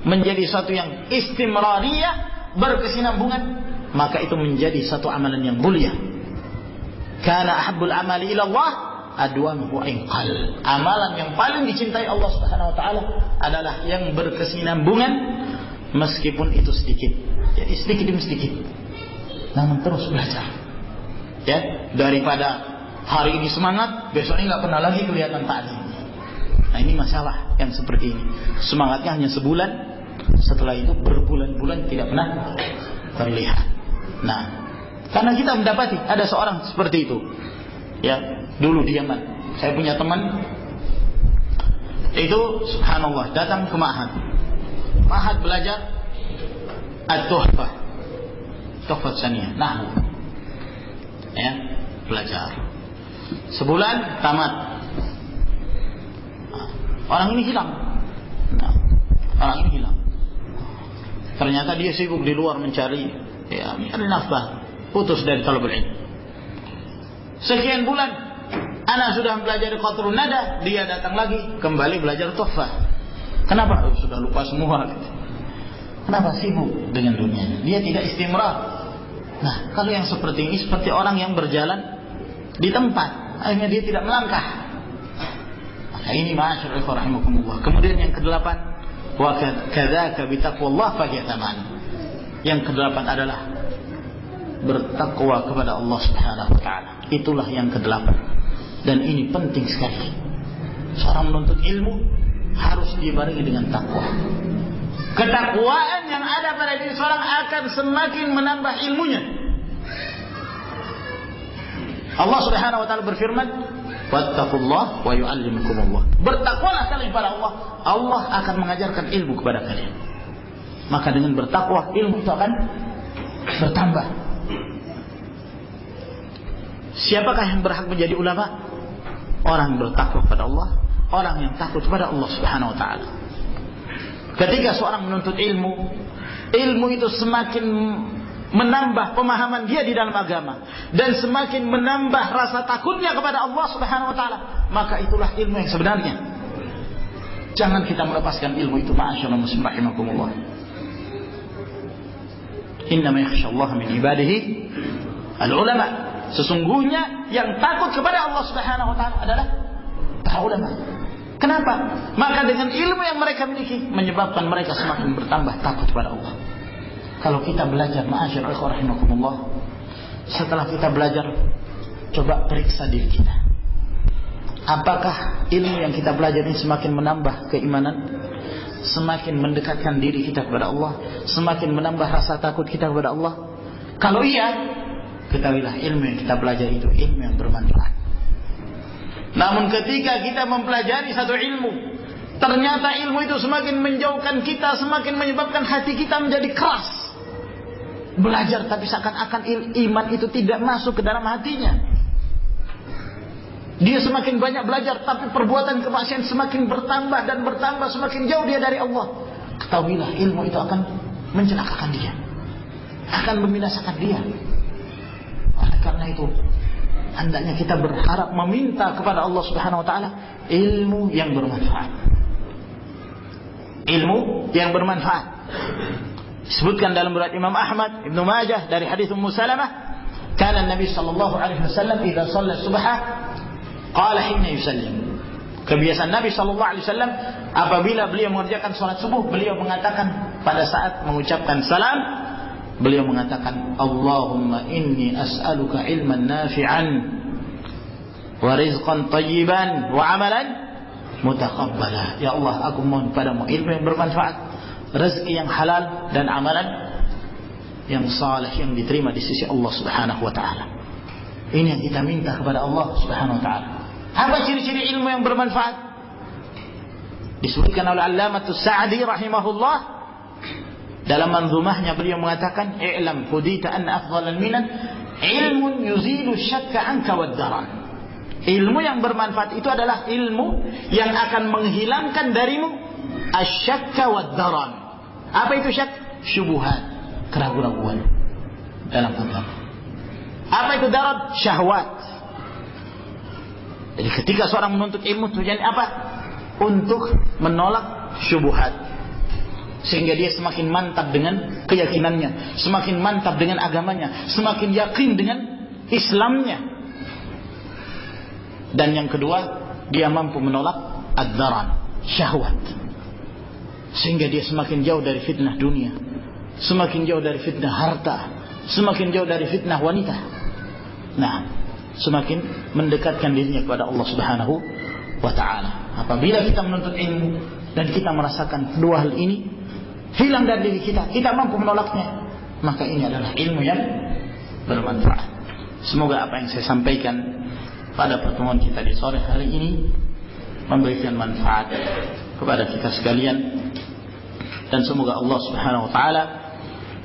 menjadi satu yang istimrariyah, berkesinambungan, maka itu menjadi satu amalan yang mulia. Kana ahabbul amali ila Allah adwamuhu inqal. Amalan yang paling dicintai Allah Subhanahu wa taala adalah yang berkesinambungan meskipun itu sedikit. Jadi sedikit demi sedikit. Namun terus belajar. Ya, daripada hari ini semangat, besoknya enggak pernah lagi kelihatan ta'lim. Nah, ini masalah yang seperti ini. Semangatnya hanya sebulan, setelah itu berbulan-bulan tidak pernah terlihat. Nah, karena kita mendapati ada seorang seperti itu. Ya, dulu di Yaman. Saya punya teman itu subhanallah datang ke Ma'had belajar At-Tuhfah Saniyah, nahwu. Ya, belajar. Sebulan tamat. Orang ini hilang. Orang ini hilang. Ternyata dia sibuk di luar mencari nafkah. Putus dari talabul ilm. Sekian bulan, anak sudah belajar Qatrun Nada, dia datang lagi kembali belajar Tuhfah. Kenapa? Sudah lupa semua. Kenapa? Sibuk dengan dunia. Dia tidak istimrar. Nah, kalau yang seperti ini seperti orang yang berjalan di tempat, akhirnya dia tidak melangkah. Maka ini ma'asyiral ikhwan rahimakumullah. Kemudian yang ke-8, wa kadzaka bi taqwallah fahyataman. Yang ke-8 adalah bertakwa kepada Allah Subhanahu wa taala. Itulah yang ke-8. Dan ini penting sekali. Seorang menuntut ilmu harus dibarengi dengan takwa. Ketakwaan yang ada pada diri seorang akan semakin menambah ilmunya. Allah Subhanahu wa taala berfirman, "Wattaqullah wa yu'allimukumullah." Bertakwalah kalian kepada Allah, Allah akan mengajarkan ilmu kepada kalian. Maka dengan bertakwa, ilmu itu akan bertambah. Siapakah yang berhak menjadi ulama? Orang yang bertakwa kepada Allah, orang yang takut kepada Allah Subhanahu wa taala. Ketika seorang menuntut ilmu, ilmu itu semakin menambah pemahaman dia di dalam agama dan semakin menambah rasa takutnya kepada Allah Subhanahu wa taala, maka itulah ilmu yang sebenarnya. Jangan kita melepaskan ilmu itu, ma'asyiral muslimin rahimakumullah. Innama yakhsyallaha min ibadihi al-ulama. Sesungguhnya yang takut kepada Allah Subhanahu wa taala adalah para ulama. Kenapa? Maka dengan ilmu yang mereka miliki menyebabkan mereka semakin bertambah takut kepada Allah. Kalau kita belajar, ma'asyiral ikhwah rahimakumullah, setelah kita belajar, coba periksa diri kita. Apakah ilmu yang kita belajar ini semakin menambah keimanan, semakin mendekatkan diri kita kepada Allah, semakin menambah rasa takut kita kepada Allah? Kalau iya, ketahuilah ilmu yang kita belajar itu ilmu yang bermanfaat. Namun ketika kita mempelajari satu ilmu, ternyata ilmu itu semakin menjauhkan kita, semakin menyebabkan hati kita menjadi keras. Belajar tapi seakan-akan iman itu tidak masuk ke dalam hatinya. Dia semakin banyak belajar tapi perbuatan kemaksiatan semakin bertambah dan bertambah, semakin jauh dia dari Allah. Ketahuilah ilmu itu akan mencelakakan dia, akan membinasakan dia. Oleh karena itu, hendaknya kita berharap meminta kepada Allah Subhanahu wa taala ilmu yang bermanfaat. Ilmu yang bermanfaat. Disebutkan dalam riwayat Imam Ahmad, Ibnu Majah dari hadis Ummu Salamah, kana Nabi sallallahu alaihi wasallam idza shalla subha qala hina yusallim. Kebiasaan Nabi sallallahu alaihi wasallam apabila beliau mengerjakan salat subuh, beliau mengatakan pada saat mengucapkan salam, beliau mengatakan, Allahumma inni as'aluka ilman nafi'an wa rizqan tayyiban wa amalan mutaqabbala. Ya Allah, aku mohon padamu ilmu yang bermanfaat, rezeki yang halal, dan amalan yang saleh yang diterima di sisi Allah Subhanahu wa taala. Ini yang kita minta kepada Allah Subhanahu wa taala. Apa ciri-ciri ilmu yang bermanfaat? Disebutkan oleh Allamatus Sa'di rahimahullah dalam manzumahnya, beliau mengatakan, "I'lam hudita anna afdhalal minan ilmun yuzilu syakka anka wad-daran." Ilmu yang bermanfaat itu adalah ilmu yang akan menghilangkan darimu asyakka wad-daran. Apa itu syak? Syubhat, keraguan-keraguan dalam agama. Apa itu daran? Syahwat. Jadi ketika seorang menuntut ilmu, tujuannya apa? Untuk menolak syubhat, sehingga dia semakin mantap dengan keyakinannya, semakin mantap dengan agamanya, semakin yakin dengan Islamnya. Dan yang kedua, dia mampu menolak ad-daran, syahwat, sehingga dia semakin jauh dari fitnah dunia, semakin jauh dari fitnah harta, semakin jauh dari fitnah wanita. Nah, semakin mendekatkan dirinya kepada Allah Subhanahu wa ta'ala. Apabila kita menuntut ilmu dan kita merasakan kedua hal ini hilang dari diri kita, kita mampu menolaknya, maka ini adalah ilmu yang bermanfaat. Semoga apa yang saya sampaikan pada pertemuan kita di sore hari ini memberikan manfaat kepada kita sekalian, dan semoga Allah Subhanahu wa taala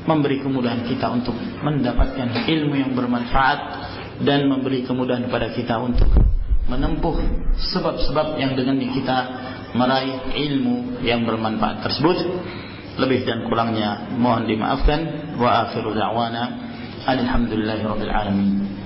memberi kemudahan kita untuk mendapatkan ilmu yang bermanfaat dan memberi kemudahan kepada kita untuk menempuh sebab-sebab yang dengannya kita meraih ilmu yang bermanfaat tersebut. Lebih dan kurangnya mohon dimaafkan. Wa akhiru da'wana alhamdulillahirabbil alamin.